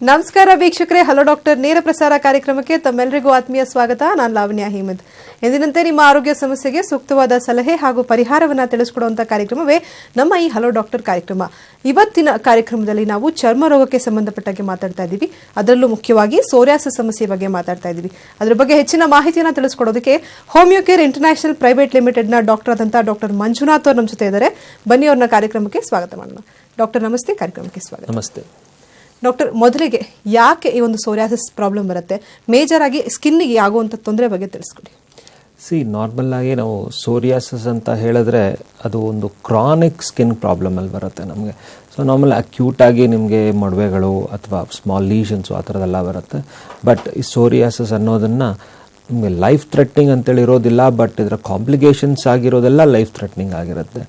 ನಮಸ್ಕಾರ ವೀಕ್ಷಕರೇ, hello doctor ನೇರ ಪ್ರಸಾರ ಕಾರ್ಯಕ್ರಮಕ್ಕೆ ತಮ್ಮೆಲ್ಲರಿಗೂ ಆತ್ಮೀಯ ಸ್ವಾಗತ. ನಾನು ಲಾವಣ್ಯ ಹೇಮಂತ್. ಎಂದಿನಂತೆ ನಿಮ್ಮ ಆರೋಗ್ಯ ಸಮಸ್ಯೆಗೆ ಸೂಕ್ತವಾದ ಸಲಹೆ ಹಾಗೂ ಪರಿಹಾರವನ್ನು ತಿಳಿಸಿಕೊಡುವಂತಹ ಕಾರ್ಯಕ್ರಮವೇ ನಮ್ಮ ಈ ಹಲೋ ಡಾಕ್ಟರ್ ಕಾರ್ಯಕ್ರಮ. ಇವತ್ತಿನ ಕಾರ್ಯಕ್ರಮದಲ್ಲಿ ನಾವು ಚರ್ಮ ರೋಗಕ್ಕೆ ಸಂಬಂಧಪಟ್ಟಾಗೆ ಮಾತಾಡ್ತಾ ಇದ್ದೀವಿ. ಅದರಲ್ಲೂ ಮುಖ್ಯವಾಗಿ ಸೋರಿಯಾಸಿಸ್ ಸಮಸ್ಯೆ ಬಗ್ಗೆ ಮಾತಾಡ್ತಾ ಇದ್ದೀವಿ. ಅದರ ಬಗ್ಗೆ ಹೆಚ್ಚಿನ ಮಾಹಿತಿಯನ್ನು ತಿಳಿಸ್ಕೊಡೋದಕ್ಕೆ ಹೋಮಿಯೋಕೇರ್ ಇಂಟರ್ನ್ಯಾಷನಲ್ ಪ್ರೈವೇಟ್ ಲಿಮಿಟೆಡ್ನ ಡಾಕ್ಟರ್ ಆದಂತಹ ಡಾಕ್ಟರ್ ಮಂಜುನಾಥ್ ಅವರು ನಮ್ಮ ಜೊತೆ ಇದ್ದಾರೆ. ಬನ್ನಿ ಅವ್ರನ್ನ ಕಾರ್ಯಕ್ರಮಕ್ಕೆ ಸ್ವಾಗತ ಮಾಡೋಣ. ಡಾಕ್ಟರ್ ನಮಸ್ತೆ, ಕಾರ್ಯಕ್ರಮಕ್ಕೆ ಸ್ವಾಗತ. ನಮಸ್ತೆ ಡಾಕ್ಟರ್, ಮೊದಲಿಗೆ ಯಾಕೆ ಈ ಒಂದು ಸೋರಿಯಾಸಿಸ್ ಪ್ರಾಬ್ಲಮ್ ಬರುತ್ತೆ, ಮೇಜರ್ ಆಗಿ ಸ್ಕಿನ್ನಿಗೆ ಆಗುವಂಥ ತೊಂದರೆ ಬಗ್ಗೆ ತಿಳಿಸ್ಕೊಡಿ. ನಾರ್ಮಲ್ ಆಗಿ ನಾವು ಸೋರಿಯಾಸಿಸ್ ಅಂತ ಹೇಳಿದ್ರೆ ಅದು ಒಂದು ಕ್ರಾನಿಕ್ ಸ್ಕಿನ್ ಪ್ರಾಬ್ಲಮ್ ಅಲ್ಲಿ ಬರುತ್ತೆ ನಮಗೆ. ಸೊ ನಾರ್ಮಲ್ ಅಕ್ಯೂಟ್ ಆಗಿ ನಿಮಗೆ ಮೊಡವೆಗಳು ಅಥವಾ ಸ್ಮಾಲ್ ಲೀಷನ್ಸು ಆ ಥರದ್ದೆಲ್ಲ ಬರುತ್ತೆ. ಬಟ್ ಈ ಸೋರಿಯಾಸಿಸ್ ಅನ್ನೋದನ್ನು ನಿಮಗೆ ಲೈಫ್ ಥ್ರೆಟ್ನಿಂಗ್ ಅಂತೇಳಿ ಇರೋದಿಲ್ಲ, ಬಟ್ ಇದರ ಕಾಂಪ್ಲಿಕೇಶನ್ಸ್ ಆಗಿರೋದೆಲ್ಲ ಲೈಫ್ ಥ್ರೆಟ್ನಿಂಗ್ ಆಗಿರುತ್ತೆ.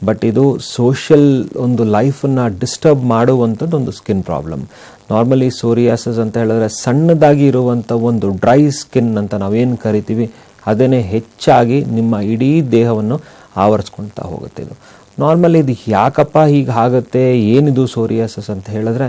ಬಟ್ ಇದು ಸೋಷಿಯಲ್ ಒಂದು ಲೈಫನ್ನು ಡಿಸ್ಟರ್ಬ್ ಮಾಡುವಂಥದ್ದು ಒಂದು ಸ್ಕಿನ್ ಪ್ರಾಬ್ಲಮ್. ನಾರ್ಮಲಿ ಸೋರಿಯಾಸಿಸ್ ಅಂತ ಹೇಳಿದ್ರೆ ಸಣ್ಣದಾಗಿ ಇರುವಂಥ ಒಂದು ಡ್ರೈ ಸ್ಕಿನ್ ಅಂತ ನಾವೇನು ಕರಿತೀವಿ, ಅದೇನೇ ಹೆಚ್ಚಾಗಿ ನಿಮ್ಮ ಇಡೀ ದೇಹವನ್ನು ಆವರಿಸ್ಕೊಳ್ತಾ ಹೋಗುತ್ತೆ. ಇದು ನಾರ್ಮಲಿ ಇದು ಯಾಕಪ್ಪ ಹೀಗೆ ಆಗುತ್ತೆ, ಏನಿದು ಸೋರಿಯಾಸಿಸ್ ಅಂತ ಹೇಳಿದ್ರೆ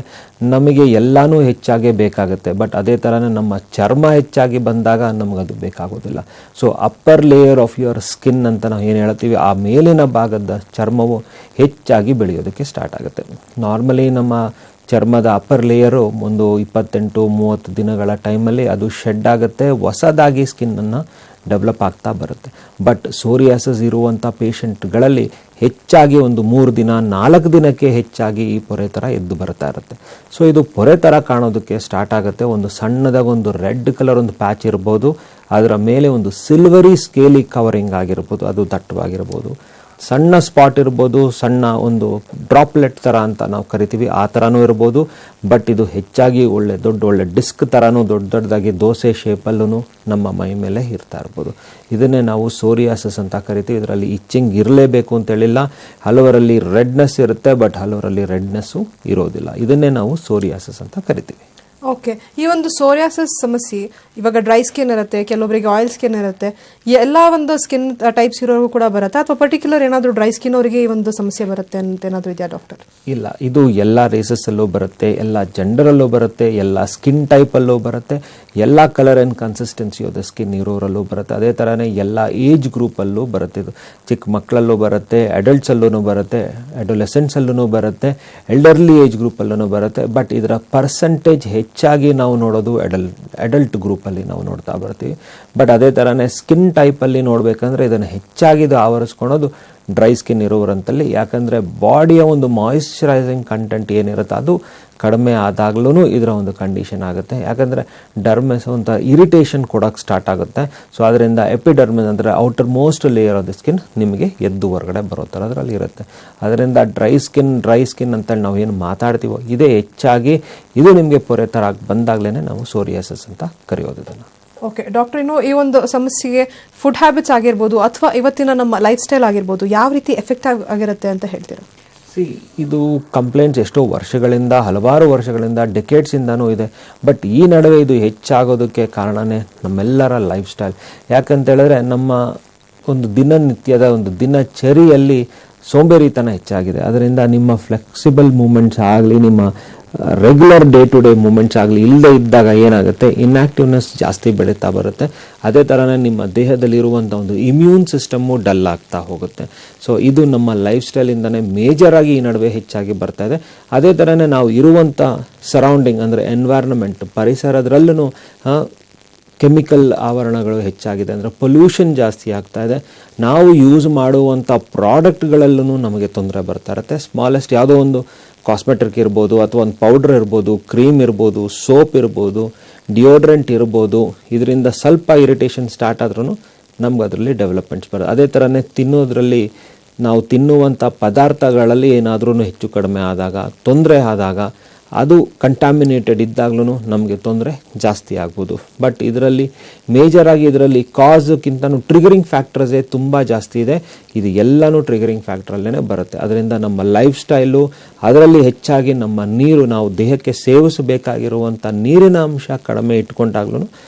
ನಮಗೆ ಎಲ್ಲನೂ ಹೆಚ್ಚಾಗೇ ಬೇಕಾಗುತ್ತೆ. ಬಟ್ ಅದೇ ಥರನೇ ನಮ್ಮ ಚರ್ಮ ಹೆಚ್ಚಾಗಿ ಬಂದಾಗ ನಮಗದು ಬೇಕಾಗೋದಿಲ್ಲ. So upper layer of your skin ಅಂತ ನಾವು ಏನು ಹೇಳ್ತೀವಿ, ಆ ಮೇಲಿನ ಭಾಗದ ಚರ್ಮವು ಹೆಚ್ಚಾಗಿ ಬೆಳೆಯೋದಕ್ಕೆ ಸ್ಟಾರ್ಟ್ ಆಗುತ್ತೆ. ನಾರ್ಮಲಿ ನಮ್ಮ ಚರ್ಮದ ಅಪ್ಪರ್ ಲೇಯರು ಒಂದು 28-30 ದಿನಗಳ ಟೈಮಲ್ಲಿ ಅದು ಶೆಡ್ ಆಗುತ್ತೆ, ಹೊಸದಾಗಿ ಸ್ಕಿನ್ನನ್ನು ಡೆವಲಪ್ ಆಗ್ತಾ ಬರುತ್ತೆ. ಬಟ್ ಸೋರಿಯಾಸಿಸ್ ಇರುವಂಥ ಪೇಷಂಟ್ಗಳಲ್ಲಿ ಹೆಚ್ಚಾಗಿ ಒಂದು 3 ದಿನ 4 ದಿನಕ್ಕೆ ಹೆಚ್ಚಾಗಿ ಈ ಪೊರೆ ಥರ ಎದ್ದು ಬರ್ತಾ ಇರುತ್ತೆ. ಸೊ ಇದು ಪೊರೆ ಥರ ಕಾಣೋದಕ್ಕೆ ಸ್ಟಾರ್ಟ್ ಆಗುತ್ತೆ. ಒಂದು ಸಣ್ಣದಾಗಿ ಒಂದು ರೆಡ್ ಕಲರ್ ಒಂದು ಪ್ಯಾಚ್ ಇರ್ಬೋದು, ಅದರ ಮೇಲೆ ಒಂದು ಸಿಲ್ವರಿ ಸ್ಕೇಲಿ ಕವರಿಂಗ್ ಆಗಿರ್ಬೋದು, ಅದು ದಟ್ಟವಾಗಿರ್ಬೋದು. ಸಣ್ಣ ಸ್ಪಾಟ್ ಇರ್ಬೋದು, ಸಣ್ಣ ಒಂದು ಡ್ರಾಪ್ಲೆಟ್ ಥರ ಅಂತ ನಾವು ಕರಿತೀವಿ, ಆ ಥರನೂ ಇರ್ಬೋದು. ಬಟ್ ಇದು ಹೆಚ್ಚಾಗಿ ಒಳ್ಳೆ ಡಿಸ್ಕ್ ಥರನೂ ದೊಡ್ಡದಾಗಿ ದೋಸೆ ಶೇಪಲ್ಲೂ ನಮ್ಮ ಮೈ ಮೇಲೆ ಇರ್ತಾ ಇರ್ಬೋದು. ಇದನ್ನೇ ನಾವು ಸೋರಿಯಾಸಿಸ್ ಅಂತ ಕರಿತೀವಿ. ಇದರಲ್ಲಿ ಇಚ್ಚಿಂಗ್ ಇರಲೇಬೇಕು ಅಂತೇಳಿಲ್ಲ. ಹಲವರಲ್ಲಿ ರೆಡ್ನೆಸ್ ಇರುತ್ತೆ, ಬಟ್ ಹಲವರಲ್ಲಿ ರೆಡ್ನೆಸ್ಸು ಇರೋದಿಲ್ಲ. ಇದನ್ನೇ ನಾವು ಸೋರಿಯಾಸಿಸ್ ಅಂತ ಕರಿತೀವಿ. ಓಕೆ, ಈ ಒಂದು ಸೋರಿಯಾಸಿಸ್ ಸಮಸ್ಯೆ ಇವಾಗ ಡ್ರೈ ಸ್ಕಿನ್ ಇರುತ್ತೆ, ಕೆಲವೊಬ್ಬರಿಗೆ ಆಯಿಲ್ ಸ್ಕಿನ್ ಇರುತ್ತೆ, ಎಲ್ಲ ಒಂದು ಸ್ಕಿನ್ ಟೈಪ್ಸ್ ಇರೋರು ಕೂಡ ಬರುತ್ತೆ, ಅಥವಾ ಪರ್ಟಿಕ್ಯುಲರ್ ಏನಾದರೂ ಡ್ರೈ ಸ್ಕಿನ್ ಅವರಿಗೆ ಈ ಒಂದು ಸಮಸ್ಯೆ ಬರುತ್ತೆ ಅಂತ ಏನಾದರೂ ಇದೆಯಾ ಡಾಕ್ಟರ್? ಇಲ್ಲ, ಇದು ಎಲ್ಲ ರೇಸಸ್ಸಲ್ಲೂ ಬರುತ್ತೆ, ಎಲ್ಲ ಜೆಂಡರಲ್ಲೂ ಬರುತ್ತೆ, ಎಲ್ಲ ಸ್ಕಿನ್ ಟೈಪಲ್ಲೂ ಬರುತ್ತೆ, ಎಲ್ಲ colour and consistency of the skin ಇರೋರಲ್ಲೂ ಬರುತ್ತೆ. ಅದೇ ಥರನೇ ಎಲ್ಲ ಏಜ್ ಗ್ರೂಪಲ್ಲೂ ಬರುತ್ತೆ. ಇದು ಚಿಕ್ಕ ಮಕ್ಕಳಲ್ಲೂ ಬರುತ್ತೆ, ಅಡಲ್ಟ್ಸಲ್ಲೂ ಬರುತ್ತೆ, ಅಡೋಲೆಸೆಂಟ್ಸಲ್ಲೂ ಬರುತ್ತೆ, ಎಲ್ಡರ್ಲಿ ಏಜ್ ಗ್ರೂಪಲ್ಲೂ ಬರುತ್ತೆ. ಬಟ್ ಇದರ ಪರ್ಸೆಂಟೇಜ್ ಹೆಚ್ಚಾಗಿ ನಾವು ನೋಡೋದು ಅಡಲ್ಟ್ ಗ್ರೂಪಲ್ಲಿ ನಾವು ನೋಡ್ತಾ ಬರ್ತೀವಿ. ಬಟ್ ಅದೇ ಥರನೇ ಸ್ಕಿನ್ ಟೈಪಲ್ಲಿ ನೋಡಬೇಕಂದ್ರೆ ಇದನ್ನು ಹೆಚ್ಚಾಗಿ ಆವರಿಸ್ಕೊಳೋದು ಡ್ರೈ ಸ್ಕಿನ್ ಇರೋರಂತಲ್ಲಿ. ಯಾಕಂದರೆ ಬಾಡಿಯ ಒಂದು ಮಾಯಿಶ್ಚರೈಸಿಂಗ್ ಕಂಟೆಂಟ್ ಏನಿರುತ್ತೆ ಅದು ಕಡಿಮೆ ಆದಾಗ್ಲೂ ಇದರ ಒಂದು ಕಂಡೀಷನ್ ಆಗುತ್ತೆ. ಯಾಕಂದರೆ ಡರ್ಮೆಸ್ ಒಂದು ಇರಿಟೇಷನ್ ಕೊಡೋಕ್ಕೆ ಸ್ಟಾರ್ಟ್ ಆಗುತ್ತೆ. ಸೊ ಅದರಿಂದ ಎಪಿಡರ್ಮಿಸ್ ಅಂದರೆ outer most layer of the skin ನಿಮಗೆ ಎದ್ದು ಹೊರಗಡೆ ಬರೋ ಥರ ಅದರಲ್ಲಿ ಇರುತ್ತೆ. ಅದರಿಂದ ಡ್ರೈ ಸ್ಕಿನ್ ಅಂತೇಳಿ ನಾವು ಏನು ಮಾತಾಡ್ತೀವೋ ಇದೇ ಹೆಚ್ಚಾಗಿ ಇದು ನಿಮಗೆ ಪೊರೆ ಥರ ಬಂದಾಗಲೇ ನಾವು ಸೋರಿಯಾಸಿಸ್ ಅಂತ ಕರೆಯೋದು ಇದನ್ನು. ಓಕೆ ಡಾಕ್ಟರ್, ಇನ್ನು ಈ ಒಂದು ಸಮಸ್ಯೆಗೆ ಫುಡ್ ಹ್ಯಾಬಿಟ್ಸ್ ಆಗಿರ್ಬೋದು ಅಥವಾ ಇವತ್ತಿನ ನಮ್ಮ ಲೈಫ್ ಸ್ಟೈಲ್ ಆಗಿರ್ಬೋದು ಯಾವ ರೀತಿ ಎಫೆಕ್ಟ್ ಆಗಿರುತ್ತೆ ಅಂತ ಹೇಳ್ತೀರಾ? ಇದು ಕಂಪ್ಲೇಂಟ್ಸ್ ಎಷ್ಟೋ ವರ್ಷಗಳಿಂದ, ಹಲವಾರು ವರ್ಷಗಳಿಂದ, ಡೆಕೇಡ್ಸಿಂದನೂ ಇದೆ. ಬಟ್ ಈ ನಡುವೆ ಇದು ಹೆಚ್ಚಾಗೋದಕ್ಕೆ ಕಾರಣನೇ ನಮ್ಮೆಲ್ಲರ ಲೈಫ್ ಸ್ಟೈಲ್. ಯಾಕಂತೇಳಿದ್ರೆ ನಮ್ಮ ಒಂದು ದಿನನಿತ್ಯದ ಒಂದು ದಿನಚರಿಯಲ್ಲಿ ಸೋಂಬೇರಿತನ ಹೆಚ್ಚಾಗಿದೆ. ಅದರಿಂದ ನಿಮ್ಮ ಫ್ಲೆಕ್ಸಿಬಲ್ ಮೂಮೆಂಟ್ಸ್ ಆಗಲಿ, ನಿಮ್ಮ regular day to day movements ಆಗಲಿ ಇಲ್ಲದೆ ಇದ್ದಾಗ ಏನಾಗುತ್ತೆ, ಇನ್ಆಕ್ಟಿವ್ನೆಸ್ ಜಾಸ್ತಿ ಬೆಳೀತಾ ಬರುತ್ತೆ. ಅದೇ ಥರನೇ ನಿಮ್ಮ ದೇಹದಲ್ಲಿರುವಂಥ ಒಂದು ಇಮ್ಯೂನ್ ಸಿಸ್ಟಮ್ಮು ಡಲ್ ಆಗ್ತಾ ಹೋಗುತ್ತೆ. ಸೊ ಇದು ನಮ್ಮ ಲೈಫ್ ಸ್ಟೈಲಿಂದನೇ ಮೇಜರಾಗಿ ಈ ನಡುವೆ ಹೆಚ್ಚಾಗಿ ಬರ್ತಾ ಇದೆ. ಅದೇ ಥರನೇ ನಾವು ಇರುವಂಥ ಸರೌಂಡಿಂಗ್ ಅಂದರೆ ಎನ್ವೈರ್ನಮೆಂಟ್, ಪರಿಸರದ್ರಲ್ಲೂ ಕೆಮಿಕಲ್ ಆವರಣಗಳು ಹೆಚ್ಚಾಗಿದೆ, ಅಂದರೆ ಪೊಲ್ಯೂಷನ್ ಜಾಸ್ತಿ ಆಗ್ತಾ ಇದೆ. ನಾವು ಯೂಸ್ ಮಾಡುವಂಥ ಪ್ರಾಡಕ್ಟ್ಗಳಲ್ಲೂ ನಮಗೆ ತೊಂದರೆ ಬರ್ತಾ ಇರುತ್ತೆ. ಸ್ಮಾಲೆಸ್ಟ್ ಯಾವುದೋ ಒಂದು ಕಾಸ್ಮೆಟಿಕ್ ಇರ್ಬೋದು, ಅಥವಾ ಒಂದು ಪೌಡ್ರ್ ಇರ್ಬೋದು, ಕ್ರೀಮ್ ಇರ್ಬೋದು, ಸೋಪ್ ಇರ್ಬೋದು, ಡಿಯೋಡ್ರೆಂಟ್ ಇರ್ಬೋದು, ಇದರಿಂದ ಸ್ವಲ್ಪ ಇರಿಟೇಷನ್ ಸ್ಟಾರ್ಟ್ ಆದ್ರೂ ನಮ್ಗೆ ಅದರಲ್ಲಿ ಡೆವಲಪ್ಮೆಂಟ್ಸ್ ಬರುತ್ತೆ. ಅದೇ ಥರನೇ ತಿನ್ನೋದ್ರಲ್ಲಿ ನಾವು ತಿನ್ನುವಂಥ ಪದಾರ್ಥಗಳಲ್ಲಿ ಏನಾದ್ರೂ ಹೆಚ್ಚು ಕಡಿಮೆ ಆದಾಗ, ತೊಂದರೆ ಆದಾಗ, ಅದು ಕಂಟಾಮಿನೇಟೆಡ್ ಇದ್ದಾಗ್ಲೂ ನಮಗೆ ತೊಂದರೆ ಜಾಸ್ತಿ ಆಗ್ಬೋದು. ಬಟ್ ಇದರಲ್ಲಿ ಮೇಜರಾಗಿ ಇದರಲ್ಲಿ ಕಾಸ್ಗಿಂತನೂ ಟ್ರಿಗರಿಂಗ್ ಫ್ಯಾಕ್ಟರ್ಸೇ ತುಂಬ ಜಾಸ್ತಿ ಇದೆ. ಇದು ಎಲ್ಲನೂ ಟ್ರಿಗರಿಂಗ್ ಫ್ಯಾಕ್ಟ್ರಲ್ಲೇ ಬರುತ್ತೆ. ಅದರಿಂದ ನಮ್ಮ ಲೈಫ್ ಸ್ಟೈಲು, ಅದರಲ್ಲಿ ಹೆಚ್ಚಾಗಿ ನಮ್ಮ ನೀರು, ನಾವು ದೇಹಕ್ಕೆ ಸೇವಿಸಬೇಕಾಗಿರುವಂಥ ನೀರಿನ ಅಂಶ ಕಡಿಮೆ ಇಟ್ಕೊಂಡಾಗ್ಲೂ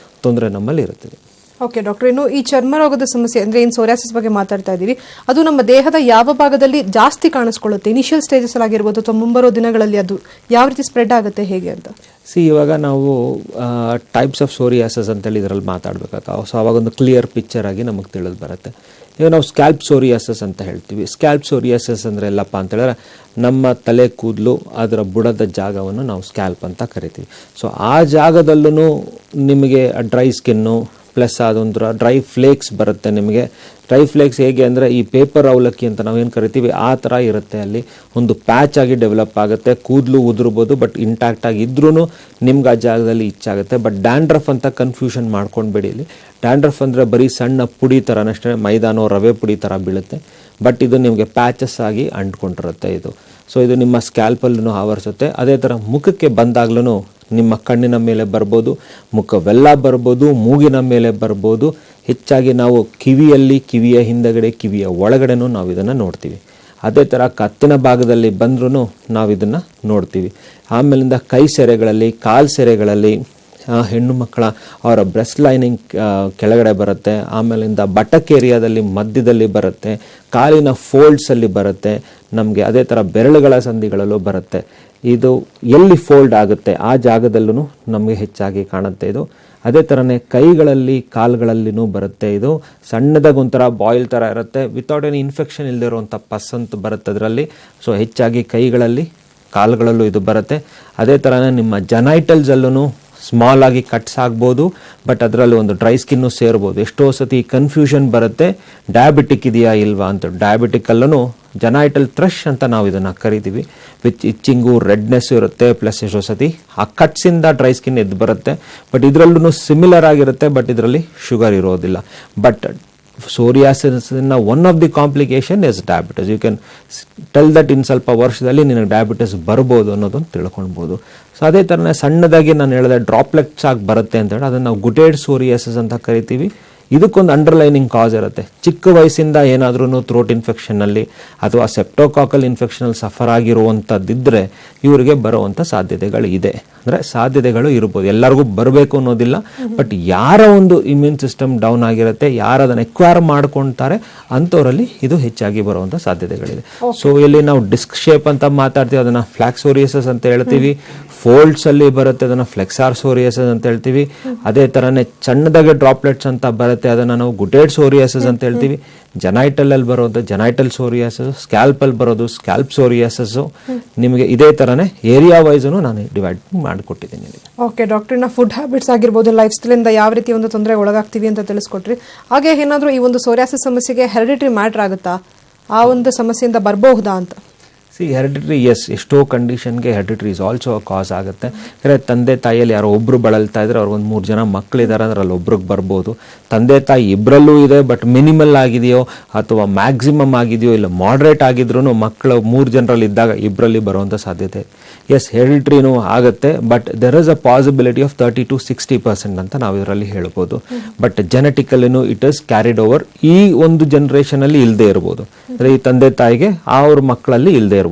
ತೊಂದರೆ ನಮ್ಮಲ್ಲಿ ಇರುತ್ತದೆ. ಓಕೆ ಡಾಕ್ಟರ್, ಇನ್ನು ಈ ಚರ್ಮ ರೋಗದ ಸಮಸ್ಯೆ ಅಂದ್ರೆ ಏನು ಸೋರಿಯಾಸಿಸ್ ಬಗ್ಗೆ ಮಾತಾಡ್ತಾ ಇದ್ದೀವಿ, ಅದು ನಮ್ಮ ದೇಹದ ಯಾವ ಭಾಗದಲ್ಲಿ ಜಾಸ್ತಿ ಕಾಣಿಸ್ಕೊಳ್ಳುತ್ತೆ? ಇನಿಷಿಯಲ್ ಸ್ಟೇಜಸ್ ಆಗಿರ್ಬೋದು ಅಥವಾ ಮುಂಬರೋ ದಿನಗಳಲ್ಲಿ ಅದು ಯಾವ ರೀತಿ ಸ್ಪ್ರೆಡ್ ಆಗುತ್ತೆ, ಹೇಗೆ ಅಂತ? ಇವಾಗ ನಾವು ಟೈಪ್ಸ್ ಆಫ್ ಸೋರಿಯಾಸಿಸ್ ಅಂತೇಳಿ ಇದರಲ್ಲಿ ಮಾತಾಡಬೇಕಾಗ್ತವೆ. ಸೊ ಅವಾಗ ಒಂದು ಕ್ಲಿಯರ್ ಪಿಕ್ಚರ್ ಆಗಿ ನಮಗೆ ತಿಳಿದು ಬರುತ್ತೆ. ಈಗ ನಾವು ಸ್ಕ್ಯಾಲ್ಪ್ ಸೋರಿಯಾಸಿಸ್ ಅಂತ ಹೇಳ್ತೀವಿ. ಸ್ಕ್ಯಾಲ್ಪ್ ಸೋರಿಯಾಸಿಸ್ ಅಂದರೆ ಎಲ್ಲಪ್ಪ ಅಂತ ಹೇಳಿದ್ರೆ ನಮ್ಮ ತಲೆ ಕೂದಲು ಅದರ ಬುಡದ ಜಾಗವನ್ನು ನಾವು ಸ್ಕ್ಯಾಲ್ಪ್ ಅಂತ ಕರಿತೀವಿ. ಸೊ ಆ ಜಾಗದಲ್ಲೂ ನಿಮಗೆ ಡ್ರೈ ಸ್ಕಿನ್ನು ಪ್ಲಸ್ ಅದೊಂಥರ ಡ್ರೈ ಫ್ಲೇಕ್ಸ್ ಬರುತ್ತೆ. ನಿಮಗೆ ಡ್ರೈ ಫ್ಲೇಕ್ಸ್ ಹೇಗೆ ಅಂದರೆ ಈ ಪೇಪರ್ ಅವಲಕ್ಕಿ ಅಂತ ನಾವೇನು ಕರಿತೀವಿ ಆ ಥರ ಇರುತ್ತೆ. ಅಲ್ಲಿ ಒಂದು ಪ್ಯಾಚ್ ಆಗಿ ಡೆವಲಪ್ ಆಗುತ್ತೆ. ಕೂದಲು ಉದುರ್ಬೋದು, ಬಟ್ ಇಂಟ್ಯಾಕ್ಟ್ ಆಗಿದ್ರೂ ನಿಮ್ಗೆ ಆ ಜಾಗದಲ್ಲಿ ಇಚ್ಚಾಗುತ್ತೆ. ಬಟ್ ಡ್ಯಾಂಡ್ರಫ್ ಅಂತ ಕನ್ಫ್ಯೂಷನ್ ಮಾಡ್ಕೊಂಡ್ಬೇಡಿ. ಇಲ್ಲಿ ಡ್ಯಾಂಡ್ರಫ್ ಅಂದರೆ ಬರೀ ಸಣ್ಣ ಪುಡಿ ಥರನಷ್ಟೇ, ಮೈದಾನೋ ರವೆ ಪುಡಿ ಥರ ಬೀಳುತ್ತೆ. ಬಟ್ ಇದು ನಿಮಗೆ ಪ್ಯಾಚಸ್ ಆಗಿ ಅಂಟ್ಕೊಂಡಿರುತ್ತೆ ಇದು. ಸೊ ಇದು ನಿಮ್ಮ ಸ್ಕ್ಯಾಲ್ಪಲ್ಲೂ ಆವರಿಸುತ್ತೆ. ಅದೇ ಥರ ಮುಖಕ್ಕೆ ಬಂದಾಗ್ಲೂ ನಿಮ್ಮ ಕಣ್ಣಿನ ಮೇಲೆ ಬರ್ಬೋದು, ಮುಖವೆಲ್ಲ ಬರ್ಬೋದು, ಮೂಗಿನ ಮೇಲೆ ಬರ್ಬೋದು. ಹೆಚ್ಚಾಗಿ ನಾವು ಕಿವಿಯ ಹಿಂದಗಡೆ, ಕಿವಿಯ ಒಳಗಡೆನೂ ನಾವು ಇದನ್ನು ನೋಡ್ತೀವಿ. ಅದೇ ಥರ ಕತ್ತಿನ ಭಾಗದಲ್ಲಿ ಬಂದ್ರೂ ನಾವು ಇದನ್ನು ನೋಡ್ತೀವಿ. ಆಮೇಲಿಂದ ಕೈ ಸೆರೆಗಳಲ್ಲಿ, ಕಾಲು ಸೆರೆಗಳಲ್ಲಿ, ಹೆಣ್ಣು ಮಕ್ಕಳ ಅವರ ಬ್ರೆಸ್ಟ್ ಲೈನಿಂಗ್ ಕೆಳಗಡೆ ಬರುತ್ತೆ. ಆಮೇಲಿಂದ ಬಟಕ್ ಏರಿಯಾದಲ್ಲಿ ಮಧ್ಯದಲ್ಲಿ ಬರುತ್ತೆ. ಕಾಲಿನ ಫೋಲ್ಡ್ಸಲ್ಲಿ ಬರುತ್ತೆ ನಮಗೆ. ಅದೇ ಥರ ಬೆರಳುಗಳ ಸಂಧಿಗಳಲ್ಲೂ ಬರುತ್ತೆ. ಇದು ಎಲ್ಲಿ ಫೋಲ್ಡ್ ಆಗುತ್ತೆ ಆ ಜಾಗದಲ್ಲೂ ನಮಗೆ ಹೆಚ್ಚಾಗಿ ಕಾಣುತ್ತೆ ಇದು. ಅದೇ ಥರನೇ ಕೈಗಳಲ್ಲಿ, ಕಾಲುಗಳಲ್ಲಿನೂ ಬರುತ್ತೆ. ಇದು ಸಣ್ಣದಾಗಿ ಒಂಥರ ಬಾಯ್ಲ್ ಥರ ಇರುತ್ತೆ. ವಿತೌಟ್ ಎನಿ ಇನ್ಫೆಕ್ಷನ್ ಇಲ್ಲದೆ ಇರುವಂಥ ಪಸ್ ಅಂತ ಬರುತ್ತೆ ಅದರಲ್ಲಿ. ಸೊ ಹೆಚ್ಚಾಗಿ ಕೈಗಳಲ್ಲಿ, ಕಾಲುಗಳಲ್ಲೂ ಇದು ಬರುತ್ತೆ. ಅದೇ ಥರನೇ ನಿಮ್ಮ ಜನೈಟಲ್ಸಲ್ಲೂ ಸ್ಮಾಲ್ ಆಗಿ ಕಟ್ಸ್ ಆಗ್ಬೋದು, ಬಟ್ ಅದರಲ್ಲಿ ಒಂದು ಡ್ರೈ ಸ್ಕಿನ್ನು ಸೇರ್ಬೋದು. ಎಷ್ಟೋ ಸತಿ ಕನ್ಫ್ಯೂಷನ್ ಬರುತ್ತೆ, ಡಯಾಬಿಟಿಕ್ ಇದೆಯಾ ಇಲ್ವಾ ಅಂತ. ಡಯಾಬಿಟಿಕಲ್ಲೂ ಜನೈಟಲ್ ಥ್ರಶ್ ಅಂತ ನಾವು ಇದನ್ನು ಕರಿತೀವಿ. ವಿಚ್ ಇಚ್ಚಿಂಗು, ರೆಡ್ನೆಸ್ಸು ಇರುತ್ತೆ. ಪ್ಲಸ್ ಎಷ್ಟೋ ಸತಿ ಆ ಕಟ್ಸಿಂದ ಡ್ರೈ ಸ್ಕಿನ್ ಎದ್ದು ಬರುತ್ತೆ. ಬಟ್ ಇದರಲ್ಲೂ ಸಿಮಿಲರ್ ಆಗಿರುತ್ತೆ, ಬಟ್ ಇದರಲ್ಲಿ ಶುಗರ್ ಇರೋದಿಲ್ಲ. ಬಟ್ ಸೋರಿಯಾಸಿಸ್ನ one of the complication is diabetes. You can tell that in ಸ್ವಲ್ಪ ವರ್ಷದಲ್ಲಿ ನಿನಗೆ ಡಯಾಬಿಟಿಸ್ ಬರ್ಬೋದು ಅನ್ನೋದನ್ನು ತಿಳ್ಕೊಳ್ಬೋದು. ಸೊ ಅದೇ ಥರನೇ ಸಣ್ಣದಾಗಿ ನಾನು ಹೇಳಿದೆ ಡ್ರಾಪ್ಲೆಟ್ಸ್ ಆಗಿ ಬರುತ್ತೆ ಅಂತೇಳಿ ಅದನ್ನು ನಾವು ಗುಟೇಡ್ ಸೋರಿಯಾಸಿಸ್ ಅಂತ ಕರಿತೀವಿ. ಇದಕ್ಕೊಂದು ಅಂಡರ್ಲೈನಿಂಗ್ ಕಾಸ್ ಇರುತ್ತೆ. ಚಿಕ್ಕ ವಯಸ್ಸಿಂದ ಏನಾದ್ರೂ ಥ್ರೋಟ್ ಇನ್ಫೆಕ್ಷನ್ನಲ್ಲಿ ಅಥವಾ ಸೆಪ್ಟೋಕಾಕಲ್ ಇನ್ಫೆಕ್ಷನಲ್ಲಿ ಸಫರ್ ಆಗಿರುವಂಥದ್ದಿದ್ದರೆ ಇವರಿಗೆ ಬರುವಂಥ ಸಾಧ್ಯತೆಗಳು ಇದೆ. ಅಂದರೆ ಸಾಧ್ಯತೆಗಳು ಇರ್ಬೋದು, ಎಲ್ಲರಿಗೂ ಬರಬೇಕು ಅನ್ನೋದಿಲ್ಲ. ಬಟ್ ಯಾರ ಒಂದು ಇಮ್ಯೂನ್ ಸಿಸ್ಟಮ್ ಡೌನ್ ಆಗಿರುತ್ತೆ, ಯಾರು ಅದನ್ನು ಎಕ್ವೈರ್ ಮಾಡ್ಕೊಳ್ತಾರೆ ಅಂಥವರಲ್ಲಿ ಇದು ಹೆಚ್ಚಾಗಿ ಬರುವಂಥ ಸಾಧ್ಯತೆಗಳಿದೆ. ಸೊ ಇಲ್ಲಿ ನಾವು ಡಿಸ್ಕ್ ಶೇಪ್ ಅಂತ ಮಾತಾಡ್ತೀವಿ, ಅದನ್ನು ಫ್ಲಾಕ್ಸೋರಿಯಸಿಸ್ ಅಂತ ಹೇಳ್ತೀವಿ. ಫೋಲ್ಡ್ಸ್ ಅಲ್ಲಿ ಬರುತ್ತೆ, ಅದನ್ನು ಫ್ಲೆಕ್ಸಾರ್ ಸೋರಿಯಾಸಿಸ್ ಅಂತ ಹೇಳ್ತೀವಿ. ಅದೇ ಥರನೇ ಸಣ್ಣದಾಗೆ ಡ್ರಾಪ್ಲೆಟ್ಸ್ ಅಂತ ಬರುತ್ತೆ, ಅದನ್ನು ನಾವು ಗುಟೇಡ್ ಸೋರಿಯಾಸಿಸ್ ಅಂತ ಹೇಳ್ತೀವಿ. ಜನೈಟಲ್ ಅಲ್ಲಿ ಬರೋದು ಜನೈಟಲ್ ಸೋರಿಯಾಸಿಸ್, ಸ್ಕ್ಯಾಲ್ಪ್ ಅಲ್ಲಿ ಬರೋದು ಸ್ಕ್ಯಾಲ್ಪ್ ಸೋರಿಯಾಸಿಸ್. ನಿಮಗೆ ಇದೇ ಥರನೇ ಏರಿಯಾ ವೈಸು ನಾನು ಡಿವೈಡ್ ಮಾಡಿಕೊಟ್ಟಿದ್ದೀನಿ. ಓಕೆ ಡಾಕ್ಟರ್, ಫುಡ್ ಹ್ಯಾಬಿಟ್ಸ್ ಆಗಿರ್ಬೋದು, ಲೈಫ್ ಸ್ಟೈಲಿಂದ ಯಾವ ರೀತಿ ಒಂದು ತೊಂದರೆ ಒಳಗಾಗ್ತೀವಿ ಅಂತ ತಿಳಿಸ್ಕೊಟ್ರಿ. ಹಾಗೆ ಏನಾದರೂ ಈ ಒಂದು ಸೋರಿಯಾಸಿಸ್ ಸಮಸ್ಯೆಗೆ ಹೆರಿಡಿಟರಿ ಮ್ಯಾಟರ್ ಆಗುತ್ತಾ, ಆ ಒಂದು ಸಮಸ್ಯೆಯಿಂದ ಬರಬಹುದಾ ಅಂತ? ಹೆರಿಡಿಟ್ರಿ ಎಸ್, ಎಷ್ಟೋ ಕಂಡೀಷನ್ಗೆ ಹೆರಿಡಿಟ್ರಿ ಇಸ್ ಆಲ್ಸೋ ಕಾಸ್ ಆಗುತ್ತೆ. ಯಾಕಂದರೆ ತಂದೆ ತಾಯಿಯಲ್ಲಿ ಯಾರೋ ಒಬ್ಬರು ಬಳಲ್ತಾ ಇದ್ರೆ ಅವ್ರಿಗೆ ಒಂದು 3 ಜನ ಮಕ್ಕಳಿದ್ದಾರೆ ಅಂದ್ರೆ ಅಲ್ಲಿ ಒಬ್ರಿಗೆ ಬರ್ಬೋದು. ತಂದೆ ತಾಯಿ ಇಬ್ಬರಲ್ಲೂ ಇದೆ, ಬಟ್ ಮಿನಿಮಲ್ ಆಗಿದೆಯೋ ಅಥವಾ ಮ್ಯಾಕ್ಸಿಮಮ್ ಆಗಿದೆಯೋ ಇಲ್ಲ ಮಾಡ್ರೇಟ್ ಆಗಿದ್ರೂ ಮಕ್ಕಳು 3 ಜನರಲ್ಲಿ ಇದ್ದಾಗ ಇಬ್ಬರಲ್ಲಿ ಬರುವಂಥ ಸಾಧ್ಯತೆ ಎಸ್ ಹೆರಿಡಿಟ್ರಿನೂ ಆಗುತ್ತೆ. But there is a possibility of 30 to 60% ಅಂತ ನಾವು ಇದರಲ್ಲಿ ಹೇಳ್ಬೋದು. ಬಟ್ ಜೆನೆಟಿಕಲಿನೂ ಇಟ್ ಇಸ್ ಕ್ಯಾರಿಡ್ ಓವರ್. ಈ ಒಂದು ಜನರೇಷನಲ್ಲಿ ಇಲ್ಲದೆ ಇರ್ಬೋದು, ಅಂದರೆ ಈ ತಂದೆ ತಾಯಿಗೆ ಅವ್ರ ಮಕ್ಕಳಲ್ಲಿ ಇಲ್ಲದೆ ಇರ್ಬೋದು.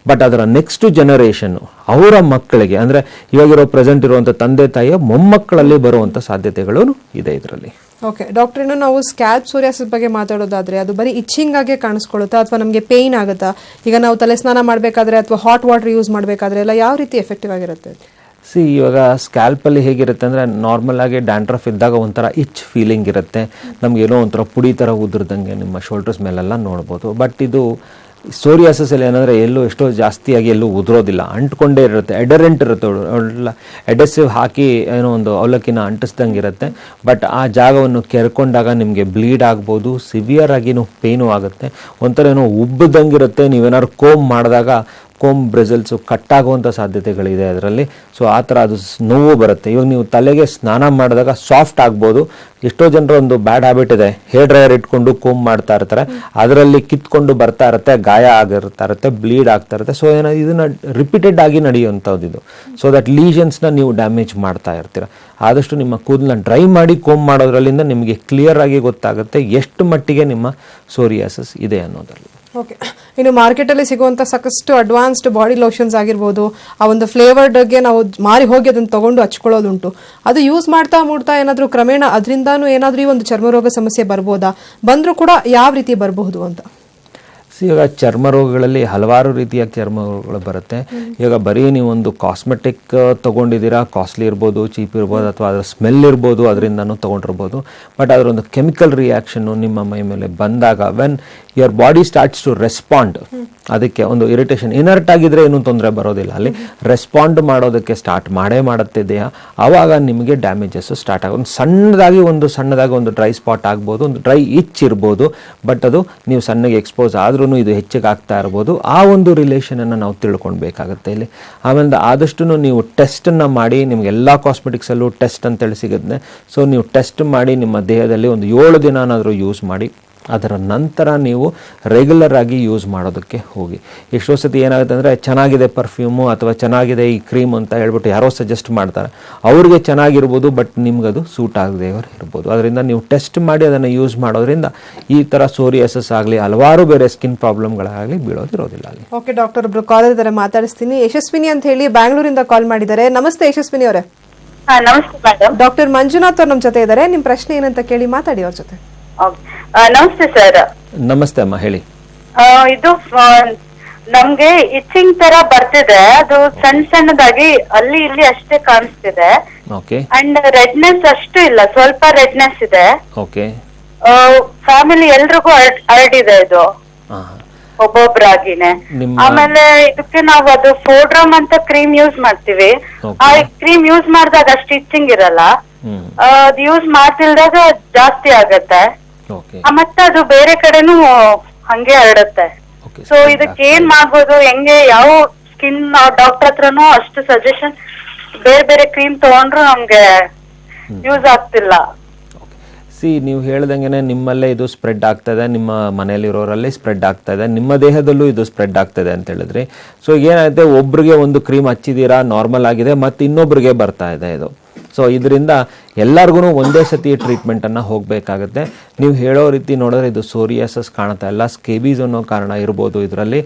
ಬಟ್ ಅದರ ನೆಕ್ಸ್ಟ್ ಜನರೇಷನ್ ಅವರ ಮಕ್ಕಳಿಗೆ, ಅಂದರೆ ಇವಾಗಿರೋ ಪ್ರೆಸೆಂಟ್ ಇರುವಂಥ ತಂದೆ ತಾಯಿಯ ಮೊಮ್ಮಕ್ಕಳಲ್ಲಿ ಬರುವಂಥ ಸಾಧ್ಯತೆಗಳು ಇದೆ ಇದರಲ್ಲಿ. ಓಕೆ ಡಾಕ್ಟರ್, ಇನ್ನು ನಾವು ಸ್ಕ್ಯಾಲ್ಪ್ ಸೋರಿಯಾಸಿಸ್ ಬಗ್ಗೆ ಮಾತಾಡೋದಾದ್ರೆ ಅದು ಬರೀ ಇಚ್ಚಿಂಗ್ ಆಗಿ ಕಾಣಿಸ್ಕೊಳ್ಳುತ್ತಾ ಅಥವಾ ನಮಗೆ ಪೇಯ್ನ್ ಆಗುತ್ತಾ? ಈಗ ನಾವು ತಲೆ ಸ್ನಾನ ಮಾಡಬೇಕಾದ್ರೆ ಅಥವಾ ಹಾಟ್ ವಾಟರ್ ಯೂಸ್ ಮಾಡಬೇಕಾದ್ರೆ ಎಲ್ಲ ಯಾವ ರೀತಿ ಎಫೆಕ್ಟಿವ್ ಆಗಿರುತ್ತೆ? ಇವಾಗ ಸ್ಕ್ಯಾಲ್ಪಲ್ಲಿ ಹೇಗಿರುತ್ತೆ ಅಂದರೆ ನಾರ್ಮಲ್ ಆಗಿ ಡ್ಯಾಂಡ್ರಫ್ ಇದ್ದಾಗ ಒಂಥರ ಇಚ್ ಫೀಲಿಂಗ್ ಇರುತ್ತೆ. ನಮಗೇನೋ ಒಂಥರ ಪುಡಿ ಥರ ಉದುರ್ದಂಗೆ ನಿಮ್ಮ ಶೋಲ್ಡರ್ಸ್ ಮೇಲೆಲ್ಲ ನೋಡ್ಬೋದು. ಬಟ್ ಇದು ಸೋರಿಯಾಸಿಸ್ ಅಲ್ಲಿ ಏನಂದರೆ ಎಲ್ಲೂ ಎಷ್ಟೋ ಜಾಸ್ತಿಯಾಗಿ ಎಲ್ಲೂ ಉದುರೋದಿಲ್ಲ, ಅಂಟ್ಕೊಂಡೇ ಇರುತ್ತೆ. ಎಡರೆಂಟ್ ಇರುತ್ತೆ, ಒಳ್ಳೆ ಎಡೆಸಿವ್ ಹಾಕಿ ಏನೋ ಒಂದು ಅವಲಕ್ಕಿನ ಅಂಟಿಸ್ದಂಗೆ ಇರುತ್ತೆ. ಬಟ್ ಆ ಜಾಗವನ್ನು ಕೆರ್ಕೊಂಡಾಗ ನಿಮಗೆ ಬ್ಲೀಡ್ ಆಗ್ಬೋದು, ಸಿವಿಯರ್ ಆಗಿನೂ ಪೇಯ್ನೂ ಆಗುತ್ತೆ. ಒಂಥರ ಏನೋ ಉಬ್ಬದಂಗಿರುತ್ತೆ. ನೀವೇನಾದ್ರು ಕೋಮ್ ಮಾಡಿದಾಗ ಕೋಮ್ ಬ್ರೆಸಲ್ಸು ಕಟ್ಟಾಗುವಂಥ ಸಾಧ್ಯತೆಗಳಿದೆ ಅದರಲ್ಲಿ. ಸೊ ಆ ಥರ ಅದು ನೋವು ಬರುತ್ತೆ. ಇವಾಗ ನೀವು ತಲೆಗೆ ಸ್ನಾನ ಮಾಡಿದಾಗ ಸಾಫ್ಟ್ ಆಗ್ಬೋದು. ಎಷ್ಟೋ ಜನರ ಒಂದು ಬ್ಯಾಡ್ ಹ್ಯಾಬಿಟ್ ಇದೆ, ಹೇರ್ ಡ್ರೈಯರ್ ಇಟ್ಕೊಂಡು ಕೋಮ್ ಮಾಡ್ತಾ ಇರ್ತಾರೆ, ಅದರಲ್ಲಿ ಕಿತ್ಕೊಂಡು ಬರ್ತಾ ಇರುತ್ತೆ, ಗಾಯ ಆಗಿರ್ತಾ ಇರುತ್ತೆ, ಬ್ಲೀಡ್ ಆಗ್ತಾ ಇರುತ್ತೆ. ಸೊ ಏನೋ ಇದನ್ನು ರಿಪೀಟೆಡ್ ಆಗಿ ನಡೆಯುವಂಥದ್ದು ಇದು. ಸೊ ದಟ್ ಲೀಷನ್ಸ್ನ ನೀವು ಡ್ಯಾಮೇಜ್ ಮಾಡ್ತಾ ಇರ್ತೀರ. ಆದಷ್ಟು ನಿಮ್ಮ ಕೂದಲನ್ನ ಡ್ರೈ ಮಾಡಿ ಕೋಮ್ ಮಾಡೋದ್ರಲ್ಲಿಂದ ನಿಮಗೆ ಕ್ಲಿಯರ್ ಆಗಿ ಗೊತ್ತಾಗುತ್ತೆ ಎಷ್ಟು ಮಟ್ಟಿಗೆ ನಿಮ್ಮ ಸೋರಿಯಾಸಿಸ್ ಇದೆ ಅನ್ನೋದ್ರಲ್ಲಿ. ಓಕೆ, ಇನ್ನು ಮಾರ್ಕೆಟಲ್ಲಿ ಸಿಗುವಂಥ ಸಾಕಷ್ಟು ಅಡ್ವಾನ್ಸ್ಡ್ ಬಾಡಿ ಲೋಷನ್ಸ್ ಆಗಿರ್ಬೋದು, ಆ ಒಂದು ಫ್ಲೇವರ್ಡ್ಗೆ ನಾವು ಮಾರಿ ಹೋಗಿ ಅದನ್ನು ತೊಗೊಂಡು ಹಚ್ಕೊಳ್ಳೋದುಂಟು. ಅದು ಯೂಸ್ ಮಾಡ್ತಾ ಏನಾದರೂ ಕ್ರಮೇಣ ಅದರಿಂದಾನು ಏನಾದರೂ ಈ ಒಂದು ಚರ್ಮರೋಗ ಸಮಸ್ಯೆ ಬರ್ಬೋದಾ? ಬಂದರೂ ಕೂಡ ಯಾವ ರೀತಿ ಬರಬಹುದು ಅಂತ? ಈಗ ಚರ್ಮ ರೋಗಗಳಲ್ಲಿ ಹಲವಾರು ರೀತಿಯ ಚರ್ಮ ರೋಗಗಳು ಬರುತ್ತೆ. ಈಗ ಬರೀ ನೀವು ಒಂದು ಕಾಸ್ಮೆಟಿಕ್ ತೊಗೊಂಡಿದ್ದೀರಾ, ಕಾಸ್ಟ್ಲಿ ಇರ್ಬೋದು, ಚೀಪ್ ಇರ್ಬೋದು, ಅಥವಾ ಅದರ ಸ್ಮೆಲ್ ಇರ್ಬೋದು, ಅದರಿಂದನೂ ತೊಗೊಂಡಿರ್ಬೋದು. ಬಟ್ ಅದರ ಒಂದು ಕೆಮಿಕಲ್ ರಿಯಾಕ್ಷನ್ನು ನಿಮ್ಮ ಮೈ ಮೇಲೆ ಬಂದಾಗ when your body starts to respond, ಅದಕ್ಕೆ ಒಂದು ಇರಿಟೇಷನ್, ಇನರ್ಟ್ ಆಗಿದ್ರೆ ಏನೂ ತೊಂದರೆ ಬರೋದಿಲ್ಲ, ಅಲ್ಲಿ ರೆಸ್ಪಾಂಡ್ ಮಾಡೋದಕ್ಕೆ ಸ್ಟಾರ್ಟ್ ಮಾಡುತ್ತೆ ದೇಹ. ಆವಾಗ ನಿಮಗೆ ಡ್ಯಾಮೇಜಸ್ ಸ್ಟಾರ್ಟ್ ಆಗೋದು. ಸಣ್ಣದಾಗಿ ಒಂದು ಡ್ರೈ ಸ್ಪಾಟ್ ಆಗ್ಬೋದು, ಒಂದು ಡ್ರೈ ಇಚ್ ಇರ್ಬೋದು, ಬಟ್ ಅದು ನೀವು ಸಣ್ಣಗೆ ಎಕ್ಸ್ಪೋಸ್ ಆದ್ರೂ ಇದು ಹೆಚ್ಚಿಗೆ ಆಗ್ತಾ ಇರ್ಬೋದು. ಆ ಒಂದು ರಿಲೇಷನನ್ನು ನಾವು ತಿಳ್ಕೊಳ್ಬೇಕಾಗುತ್ತೆ ಇಲ್ಲಿ. ಆಮೇಲೆ ಆದಷ್ಟು ನೀವು ಟೆಸ್ಟನ್ನು ಮಾಡಿ, ನಿಮ್ಗೆ ಎಲ್ಲ ಕಾಸ್ಮೆಟಿಕ್ಸಲ್ಲೂ ಟೆಸ್ಟ್ ಅಂತೇಳಿ ಸಿಗುತ್ತೆ. ಸೊ ನೀವು ಟೆಸ್ಟ್ ಮಾಡಿ ನಿಮ್ಮ ದೇಹದಲ್ಲಿ ಒಂದು 7 ದಿನನಾದರೂ ಯೂಸ್ ಮಾಡಿ, ಅದರ ನಂತರ ನೀವು ರೆಗ್ಯುಲರ್ ಆಗಿ ಯೂಸ್ ಮಾಡೋದಕ್ಕೆ ಹೋಗಿ. ಎಷ್ಟೋ ಸತಿ ಏನಾಗುತ್ತೆ ಅಂದರೆ ಚೆನ್ನಾಗಿದೆ ಪರ್ಫ್ಯೂಮು ಅಥವಾ ಚೆನ್ನಾಗಿದೆ ಈ ಕ್ರೀಮ್ ಅಂತ ಹೇಳ್ಬಿಟ್ಟು ಯಾರೋ ಸಜೆಸ್ಟ್ ಮಾಡ್ತಾರೆ, ಅವ್ರಿಗೆ ಚೆನ್ನಾಗಿರ್ಬೋದು, ಬಟ್ ನಿಮ್ಗದು ಸೂಟ್ ಆಗದೆ ಇರ್ಬೋದು. ಅದರಿಂದ ನೀವು ಟೆಸ್ಟ್ ಮಾಡಿ ಅದನ್ನು ಯೂಸ್ ಮಾಡೋದ್ರಿಂದ ಈ ಥರ ಸೋರಿಯಾಸಿಸ್ ಆಗಲಿ ಹಲವಾರು ಬೇರೆ ಸ್ಕಿನ್ ಪ್ರಾಬ್ಲಮ್ಗಳಾಗಲಿ ಬೀಳೋದಿರೋದಿಲ್ಲ ಅಲ್ಲಿ. ಓಕೆ ಡಾಕ್ಟರ್, ಒಬ್ರು ಕಾಲ್ ಇದ್ದಾರೆ, ಮಾತಾಡಿಸ್ತೀನಿ. ಯಶಸ್ವಿನಿ ಅಂತ ಹೇಳಿ ಬ್ಯಾಂಗ್ಳೂರಿಂದ ಕಾಲ್ ಮಾಡಿದ್ದಾರೆ. ನಮಸ್ತೆ ಯಶಸ್ವಿನಿ ಅವರೇ. ನಮಸ್ತೆ ಮೇಡಮ್. ಡಾಕ್ಟರ್ ಮಂಜುನಾಥ್ ಅವ್ರು ನಮ್ಮ ಜೊತೆ ಇದ್ದಾರೆ. ನಿಮ್ಮ ಪ್ರಶ್ನೆ ಏನಂತ ಕೇಳಿ ಮಾತಾಡಿ ಅವ್ರ ಜೊತೆ. ನಮಸ್ತೆ ಸರ್. ನಮಸ್ತೆ ಅಮ್ಮ, ಹೇಳಿ. ಇದು ನಮ್ಗೆ ಇಚಿಂಗ್ ತರ ಬರ್ತಿದೆ, ಅದು ಸಣ್ಣದಾಗಿ ಅಲ್ಲಿ ಇಲ್ಲಿ ಅಷ್ಟೇ ಕಾಣಿಸ್ತಿದೆ. ಓಕೆ. ಅಂಡ್ ರೆಡ್ನೆಸ್ ಅಷ್ಟು ಇಲ್ಲ, ಸ್ವಲ್ಪ ರೆಡ್ನೆಸ್ ಇದೆ. ಓಕೆ. ಫ್ಯಾಮಿಲಿ ಎಲ್ರಿಗೂ ಹರಡಿದೆ ಇದು ಒಬ್ಬೊಬ್ರಾಗಿನೇ. ಆಮೇಲೆ ಇದಕ್ಕೆ ನಾವು ಅದು ಫೋಡ್ರಮ್ ಅಂತ ಕ್ರೀಮ್ ಯೂಸ್ ಮಾಡ್ತೀವಿ. ಆ ಕ್ರೀಮ್ ಯೂಸ್ ಮಾಡಿದಾಗ ಅಷ್ಟು ಇಚಿಂಗ್ ಇರಲ್ಲ, ಅದು ಯೂಸ್ ಮಾಡ್ತಿಲ್ದಾಗ ಜಾಸ್ತಿ ಆಗತ್ತೆ. ಮತ್ತೆ ಅದು ಬೇರೆ ಕಡೆನೂ ಹಂಗೆ ಹರಡುತ್ತೆ. ಸೊ ಇದಕ್ಕೆ ಏನ್ ಮಾಡ್ಬೋದು, ಹೆಂಗೆ, ಯಾವ ಸ್ಕಿನ್ ಡಾಕ್ಟರ್ ಹತ್ರನೂ ಅಷ್ಟು ಸಜೆಷನ್, ಬೇರೆ ಕ್ರೀಮ್ ತಗೊಂಡ್ರು ನಮ್ಗೆ ಯೂಸ್ ಆಗ್ತಿಲ್ಲ. ನೀವು ಹೇಳ್ದಂಗೆ ನಿಮ್ಮಲ್ಲೇ ಇದು ಸ್ಪ್ರೆಡ್ ಆಗ್ತಾ ಇದೆ, ನಿಮ್ಮ ಮನೆಯಲ್ಲಿರೋರಲ್ಲಿ ಸ್ಪ್ರೆಡ್ ಆಗ್ತಾ ಇದೆ, ನಿಮ್ಮ ದೇಹದಲ್ಲೂ ಇದು ಸ್ಪ್ರೆಡ್ ಆಗ್ತದೆ ಅಂತ ಹೇಳಿದ್ರಿ. ಸೊ ಏನಾಗುತ್ತೆ, ಒಬ್ರಿಗೆ ಒಂದು ಕ್ರೀಮ್ ಹಚ್ಚಿದ್ದೀರಾ, ನಾರ್ಮಲ್ ಆಗಿದೆ, ಮತ್ತು ಇನ್ನೊಬ್ರಿಗೆ ಬರ್ತಾ ಇದೆ ಇದು. ಸೊ ಇದರಿಂದ ಎಲ್ಲರಿಗೂ ಒಂದೇ ಸತಿ ಟ್ರೀಟ್ಮೆಂಟನ್ನು ಹೋಗಬೇಕಾಗುತ್ತೆ. ನೀವು ಹೇಳೋ ರೀತಿ ನೋಡಿದ್ರೆ ಇದು ಸೋರಿಯಾಸಿಸ್ ಕಾಣ್ತಾ ಇಲ್ಲ, ಸ್ಕೇಬೀಸ್ ಅನ್ನೋ ಕಾರಣ ಇರ್ಬೋದು ಇದರಲ್ಲಿ,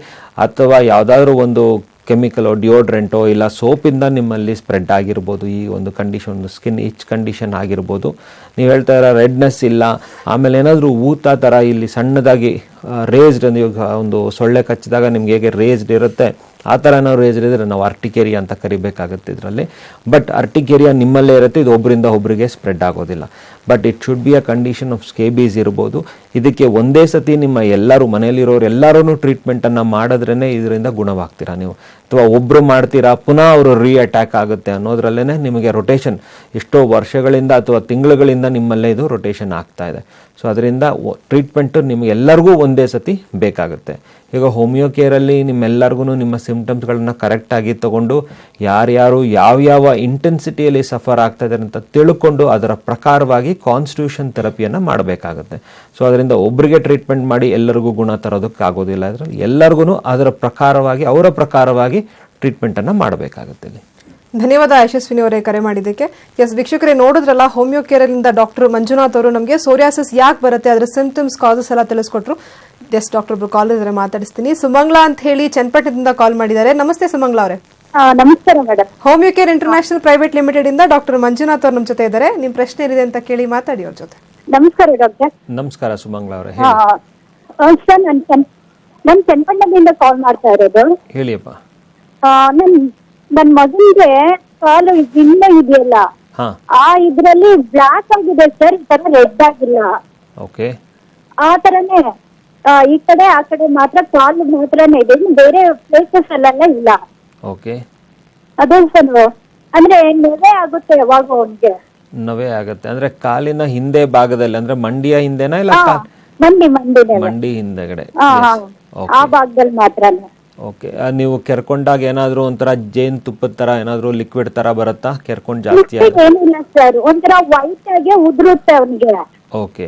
ಅಥವಾ ಯಾವುದಾದ್ರೂ ಒಂದು ಕೆಮಿಕಲೋ ಡಿಯೋಡ್ರೆಂಟೋ ಇಲ್ಲ ಸೋಪಿಂದ ನಿಮ್ಮಲ್ಲಿ ಸ್ಪ್ರೆಡ್ ಆಗಿರ್ಬೋದು. ಈ ಒಂದು ಕಂಡೀಷನ್, ಒಂದು ಸ್ಕಿನ್ ಇಚ್ ಕಂಡೀಷನ್ ಆಗಿರ್ಬೋದು. ನೀವು ಹೇಳ್ತಾ ಇರೋ ರೆಡ್ನೆಸ್ ಇಲ್ಲ, ಆಮೇಲೆ ಏನಾದರೂ ಊತ ಥರ ಇಲ್ಲಿ ಸಣ್ಣದಾಗಿ ರೇಸ್ಡ್, ನೀವು ಒಂದು ಸೊಳ್ಳೆ ಕಚ್ಚಿದಾಗ ನಿಮ್ಗೆ ಹೇಗೆ ರೇಸ್ಡ್ ಇರುತ್ತೆ ಆ ಥರ ನಾವು ರೇಸ್ಡ್ ಇದ್ರೆ ನಾವು ಅರ್ಟಿಕೇರಿಯಾ ಅಂತ ಕರಿಬೇಕಾಗುತ್ತೆ ಇದರಲ್ಲಿ. ಬಟ್ ಅರ್ಟಿಕೇರಿಯಾ ನಿಮ್ಮಲ್ಲೇ ಇರುತ್ತೆ, ಇದು ಒಬ್ಬರಿಂದ ಒಬ್ಬರಿಗೆ ಸ್ಪ್ರೆಡ್ ಆಗೋದಿಲ್ಲ. But it should be a condition of scabies ಇರ್ಬೋದು. ಇದಕ್ಕೆ ಒಂದೇ ಸತಿ ನಿಮ್ಮ ಎಲ್ಲರೂ ಮನೆಯಲ್ಲಿರೋರು ಎಲ್ಲರೂ ಟ್ರೀಟ್ಮೆಂಟನ್ನು ಮಾಡಿದ್ರೇ ಇದರಿಂದ ಗುಣವಾಗ್ತೀರಾ ನೀವು, ಅಥವಾ ಒಬ್ಬರು ಮಾಡ್ತೀರಾ ಪುನಃ ಅವರು ಅಟ್ಯಾಕ್ ಆಗುತ್ತೆ ಅನ್ನೋದ್ರಲ್ಲೇ ನಿಮಗೆ ರೊಟೇಷನ್ ಎಷ್ಟೋ ವರ್ಷಗಳಿಂದ ಅಥವಾ ತಿಂಗಳುಗಳಿಂದ ನಿಮ್ಮಲ್ಲೇ ಇದು ರೊಟೇಷನ್ ಆಗ್ತಾ ಇದೆ. ಸೊ ಅದರಿಂದ ಟ್ರೀಟ್ಮೆಂಟು ನಿಮ್ಗೆ ಎಲ್ಲರಿಗೂ ಒಂದೇ ಸತಿ ಬೇಕಾಗುತ್ತೆ. ಈಗ ಹೋಮಿಯೋ ಕೇರಲ್ಲಿ ನಿಮ್ಮೆಲ್ಲರಿಗೂ ನಿಮ್ಮ ಸಿಂಪ್ಟಮ್ಸ್ಗಳನ್ನ ಕರೆಕ್ಟಾಗಿ ತಗೊಂಡು ಯಾರ್ಯಾರು ಯಾವ್ಯಾವ ಇಂಟೆನ್ಸಿಟಿಯಲ್ಲಿ ಸಫರ್ ಆಗ್ತಾ ಇದ್ದಾರೆ ಅಂತ ತಿಳ್ಕೊಂಡು ಅದರ ಪ್ರಕಾರವಾಗಿ ಕಾನ್ಸ್ಟಿಟ್ಯೂಷನ್ ಥೆರಪಿಯನ್ನು ಮಾಡಬೇಕಾಗುತ್ತೆ. ಸೊ ಅದರಿಂದ ಒಬ್ಬರಿಗೆ ಟ್ರೀಟ್ಮೆಂಟ್ ಮಾಡಿ ಎಲ್ಲರಿಗೂ ಗುಣ ತರೋದಕ್ಕಾಗೋದಿಲ್ಲ. ಅದರಲ್ಲಿ ಎಲ್ಲರಿಗೂ ಅದರ ಪ್ರಕಾರವಾಗಿ ಅವರ ಪ್ರಕಾರವಾಗಿ ಟ್ರೀಟ್ಮೆಂಟನ್ನು ಮಾಡಬೇಕಾಗುತ್ತೆ ಇಲ್ಲಿ. ಧನ್ಯವಾದ ಯಶಸ್ವಿನಿ ಅವರೇ ಕರೆ ಮಾಡಿದ್ದಕ್ಕೆ. ಎಸ್ ವೀಕ್ಷಕರೇ, ನೋಡಿದ್ರಲ್ಲ ಹೋಮಿಯೋ ಕೇರಲ್ಲಿಂದ ಡಾಕ್ಟರ್ ಮಂಜುನಾಥ್ ಅವರು ನಮಗೆ ಸೋರಿಯಾಸಿಸ್ ಯಾಕೆ ಬರುತ್ತೆ, ಅದರ ಸಿಂಪ್ಟಮ್ಸ್, ಕಾಸಸ್ ಎಲ್ಲ ತಿಳಿಸ್ಕೊಟ್ರು. ಎಸ್ ಡಾಕ್ಟರ್ ಒಬ್ರು ಕಾಲ್ ಇದ್ರೆ ಮಾತಾಡಿಸ್ತೀನಿ. ಸುಮಂಗ್ಲಾ ಅಂತ ಹೇಳಿ ಚನ್ನಪಟ್ಟಣದಿಂದ ಕಾಲ್ ಮಾಡಿದ್ದಾರೆ. ನಮಸ್ತೆ ಸುಮಂಗ್ಲಾ ಅವರೇ. ನಮಸ್ಕಾರ madam. Homeo care international private limited ಇಂದ ಡಾಕ್ಟರ್ ಮಂಜುನಾಥ್ ಅವರು ನಮ್ಮ ಜೊತೆ ಇದ್ದಾರೆ. ನಿಮ್ ಪ್ರಶ್ನೆ ಏನಿದೆ ಅಂತ ಕೇಳಿ ಮಾತಾಡಿ ಅವ್ರ ಜೊತೆ. ನಮಸ್ಕಾರ ಡಾಕ್ಟರ್. ನಮಸ್ಕಾರ ಸುಮಂಗ್ಲಾ ಅವರೇ, ಸರ್ ನಾನು ಚನ್ನಪಟ್ಟಣದಿಂದ ಕಾಲ್ ಮಾಡ್ತಾ ಇರೋದು. ಹೇಳಿಯಪ್ಪ. ನನ್ ಮಗನಿಗೆ ಕಾಲು ಇನ್ನ ಇದೆಯಲ್ಲ, ಆ ಇದ್ರಲ್ಲಿ ಬ್ಲಾಕ್ ಆಗಿದೆ ಸರ್, ಈ ತರ ರೆಡ್ ಆಗಿಲ್ಲ. ಓಕೆ. ಆ ತರನೇ ಈ ಕಡೆ ಆ ಕಡೆ ಮಾತ್ರ ಕಾಲು ಮಾತ್ರನೇ ಇದೆ, ಬೇರೆ ಪ್ಲೇಸಸ್ ಅಲ್ಲೆಲ್ಲ ಇಲ್ಲ. ಓಕೆ. ಅದೇ ಸರ್, ಅಂದ್ರೆ ನೊವೆ ಆಗುತ್ತೆ ಯಾವಾಗ ಅವ್ನಿಗೆ. ನೊವೆ ಆಗುತ್ತೆ ಅಂದ್ರೆ ಕಾಲಿನ ಹಿಂದೆ ಭಾಗದಲ್ಲಿ, ಅಂದ್ರೆ ಮಂಡಿಯ ಹಿಂದೆನಾ ಇಲ್ಲ ಮಂಡಿ ಹಿಂದೆಗಡೆ ಆ ಭಾಗದಲ್ಲಿ ಮಾತ್ರನೇ. ಓಕೆ. ನೀವು ಕೆರ್ಕೊಂಡಾಗ ಏನಾದ್ರು ಒಂಥರ ಜೇನ್ ತುಪ್ಪದ ತರ ಏನಾದ್ರು ಲಿಕ್ವಿಡ್ ತರ ಬರುತ್ತಾ? ಕೆರ್ಕೊಂಡ್ ಜಾಸ್ತಿ ಏನಿಲ್ಲ ಸರ್, ಒಂಥರ ವೈಟ್ ಆಗಿ ಉದುರುತ್ತೆ ಅವನಿಗೆ. ಓಕೆ.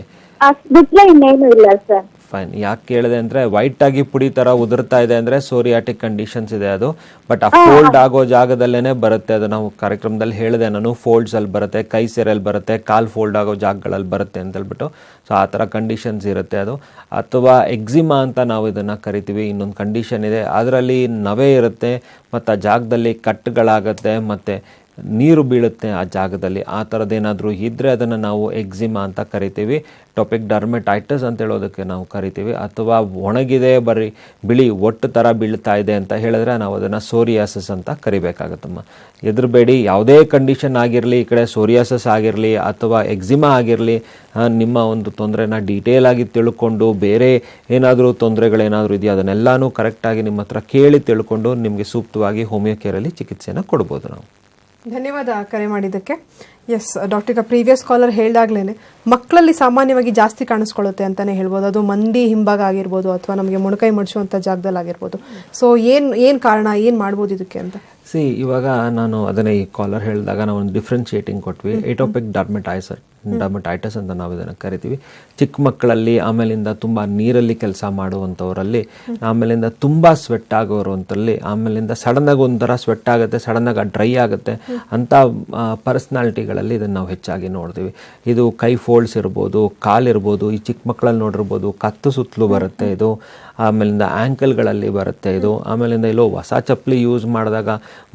ಬಿಟ್ರೆ ಇನ್ನೇನು ಇಲ್ಲ ಸರ್. ಫೈನ್. ಯಾಕೆ ಕೇಳಿದೆ ಅಂದರೆ ವೈಟಾಗಿ ಪುಡಿ ಥರ ಉದುರ್ತಾ ಇದೆ ಅಂದರೆ ಸೋರಿಯಾಟಿಕ್ ಕಂಡೀಷನ್ಸ್ ಇದೆ ಅದು. ಬಟ್ ಆ ಫೋಲ್ಡ್ ಆಗೋ ಜಾಗದಲ್ಲೇ ಬರುತ್ತೆ ಅದು. ನಾವು ಕಾರ್ಯಕ್ರಮದಲ್ಲಿ ಹೇಳಿದೆ ನಾನು, ಫೋಲ್ಡ್ಸಲ್ಲಿ ಬರುತ್ತೆ, ಕೈ ಸೆರೆಯಲ್ಲಿ ಬರುತ್ತೆ, ಕಾಲು ಫೋಲ್ಡ್ ಆಗೋ ಜಾಗಗಳಲ್ಲಿ ಬರುತ್ತೆ ಅಂತ ಹೇಳ್ಬಿಟ್ಟು. ಸೊ ಆ ಥರ ಕಂಡೀಷನ್ಸ್ ಇರುತ್ತೆ ಅದು. ಅಥವಾ ಎಕ್ಸಿಮಾ ಅಂತ ನಾವು ಇದನ್ನು ಕರಿತೀವಿ. ಇನ್ನೊಂದು ಕಂಡೀಷನ್ ಇದೆ, ಅದರಲ್ಲಿ ನವೆ ಇರುತ್ತೆ ಮತ್ತು ಆ ಜಾಗದಲ್ಲಿ ಕಟ್ಟುಗಳಾಗತ್ತೆ ಮತ್ತು ನೀರು ಬೀಳುತ್ತೆ ಆ ಜಾಗದಲ್ಲಿ. ಆ ಥರದ್ದೇನಾದರೂ ಇದ್ದರೆ ಅದನ್ನು ನಾವು ಎಕ್ಸಿಮಾ ಅಂತ ಕರಿತೀವಿ. ಟೊಪಿಕ್ ಡರ್ಮೆಟೈಟಿಸ್ ಅಂತ ಹೇಳೋದಕ್ಕೆ ನಾವು ಕರಿತೀವಿ. ಅಥವಾ ಒಣಗಿದೆ ಬರೀ ಬಿಳಿ ಒಟ್ಟು ಥರ ಬೀಳ್ತಾ ಇದೆ ಅಂತ ಹೇಳಿದ್ರೆ ನಾವು ಅದನ್ನು ಸೋರಿಯಾಸಿಸ್ ಅಂತ ಕರಿಬೇಕಾಗತ್ತಮ್ಮ. ಹೆದರಬೇಡಿ, ಯಾವುದೇ ಕಂಡೀಷನ್ ಆಗಿರಲಿ, ಈ ಕಡೆ ಸೋರಿಯಾಸಿಸ್ ಆಗಿರಲಿ ಅಥವಾ ಎಕ್ಸಿಮಾ ಆಗಿರಲಿ, ನಿಮ್ಮ ಒಂದು ತೊಂದರೆನ ಡೀಟೇಲ್ ಆಗಿ ತಿಳ್ಕೊಂಡು ಬೇರೆ ಏನಾದರೂ ತೊಂದರೆಗಳೇನಾದರೂ ಇದೆಯಾ ಅದನ್ನೆಲ್ಲನೂ ಕರೆಕ್ಟಾಗಿ ನಿಮ್ಮ ಹತ್ರ ಕೇಳಿ ತಿಳ್ಕೊಂಡು ನಿಮಗೆ ಸೂಕ್ತವಾಗಿ ಹೋಮಿಯೋ ಕೇರಲ್ಲಿ ಚಿಕಿತ್ಸೆನ ಕೊಡ್ಬೋದು ನಾವು. ಧನ್ಯವಾದ ಕರೆ ಮಾಡಿದ್ದಕ್ಕೆ. ಎಸ್ ಡಾಕ್ಟರ್, ಈಗ ಪ್ರೀವಿಯಸ್ ಕಾಲರ್ ಹೇಳ್ದಾಗ್ಲೇ ಮಕ್ಕಳಲ್ಲಿ ಸಾಮಾನ್ಯವಾಗಿ ಜಾಸ್ತಿ ಕಾಣಿಸ್ಕೊಳ್ಳುತ್ತೆ ಅಂತಲೇ ಹೇಳ್ಬೋದು. ಅದು ಮಂಡಿ ಹಿಂಭಾಗ ಆಗಿರ್ಬೋದು ಅಥವಾ ನಮಗೆ ಮೊಣಕೈ ಮಡಿಸುವಂಥ ಜಾಗದಲ್ಲಿ ಆಗಿರ್ಬೋದು. ಸೊ ಏನು ಕಾರಣ, ಏನು ಮಾಡ್ಬೋದು ಇದಕ್ಕೆ ಅಂತ? ಇವಾಗ ನಾನು ಅದನ್ನೇ ಈ ಕಾಲರ್ ಹೇಳಿದಾಗ ನಾವು ಒಂದು ಡಿಫ್ರೆನ್ಶಿಯೇಟಿಂಗ್ ಕೊಟ್ವಿ. ಏಟೋಪಿಕ್ ಡರ್ಮೆಟೈಟಿಸ್ ಅಂತ ನಾವು ಇದನ್ನು ಕರಿತೀವಿ. ಚಿಕ್ಕ ಮಕ್ಕಳಲ್ಲಿ, ಆಮೇಲಿಂದ ತುಂಬ ನೀರಲ್ಲಿ ಕೆಲಸ ಮಾಡುವಂಥವರಲ್ಲಿ, ಆಮೇಲಿಂದ ತುಂಬ ಸ್ವೆಟ್ ಆಗೋರಂಥಲ್ಲಿ, ಆಮೇಲಿಂದ ಸಡನ್ನಾಗಿ ಒಂಥರ ಸ್ವೆಟ್ ಆಗುತ್ತೆ, ಸಡನ್ನಾಗಿ ಡ್ರೈ ಆಗುತ್ತೆ ಅಂತ ಪರ್ಸ್ನಾಲಿಟಿಗಳಲ್ಲಿ ಇದನ್ನು ನಾವು ಹೆಚ್ಚಾಗಿ ನೋಡ್ತೀವಿ. ಇದು ಕೈ ಫೋಲ್ಡ್ಸ್ ಇರ್ಬೋದು, ಕಾಲಿರ್ಬೋದು, ಈ ಚಿಕ್ಕ ಮಕ್ಕಳಲ್ಲಿ ನೋಡಿರ್ಬೋದು ಕತ್ತು ಸುತ್ತಲೂ ಬರುತ್ತೆ ಇದು. ಆಮೇಲಿಂದ ಆ್ಯಂಕಲ್ಗಳಲ್ಲಿ ಬರುತ್ತೆ ಇದು. ಆಮೇಲಿಂದ ಎಲ್ಲೋ ಹೊಸ ಚಪ್ಪಲಿ ಯೂಸ್ ಮಾಡಿದಾಗ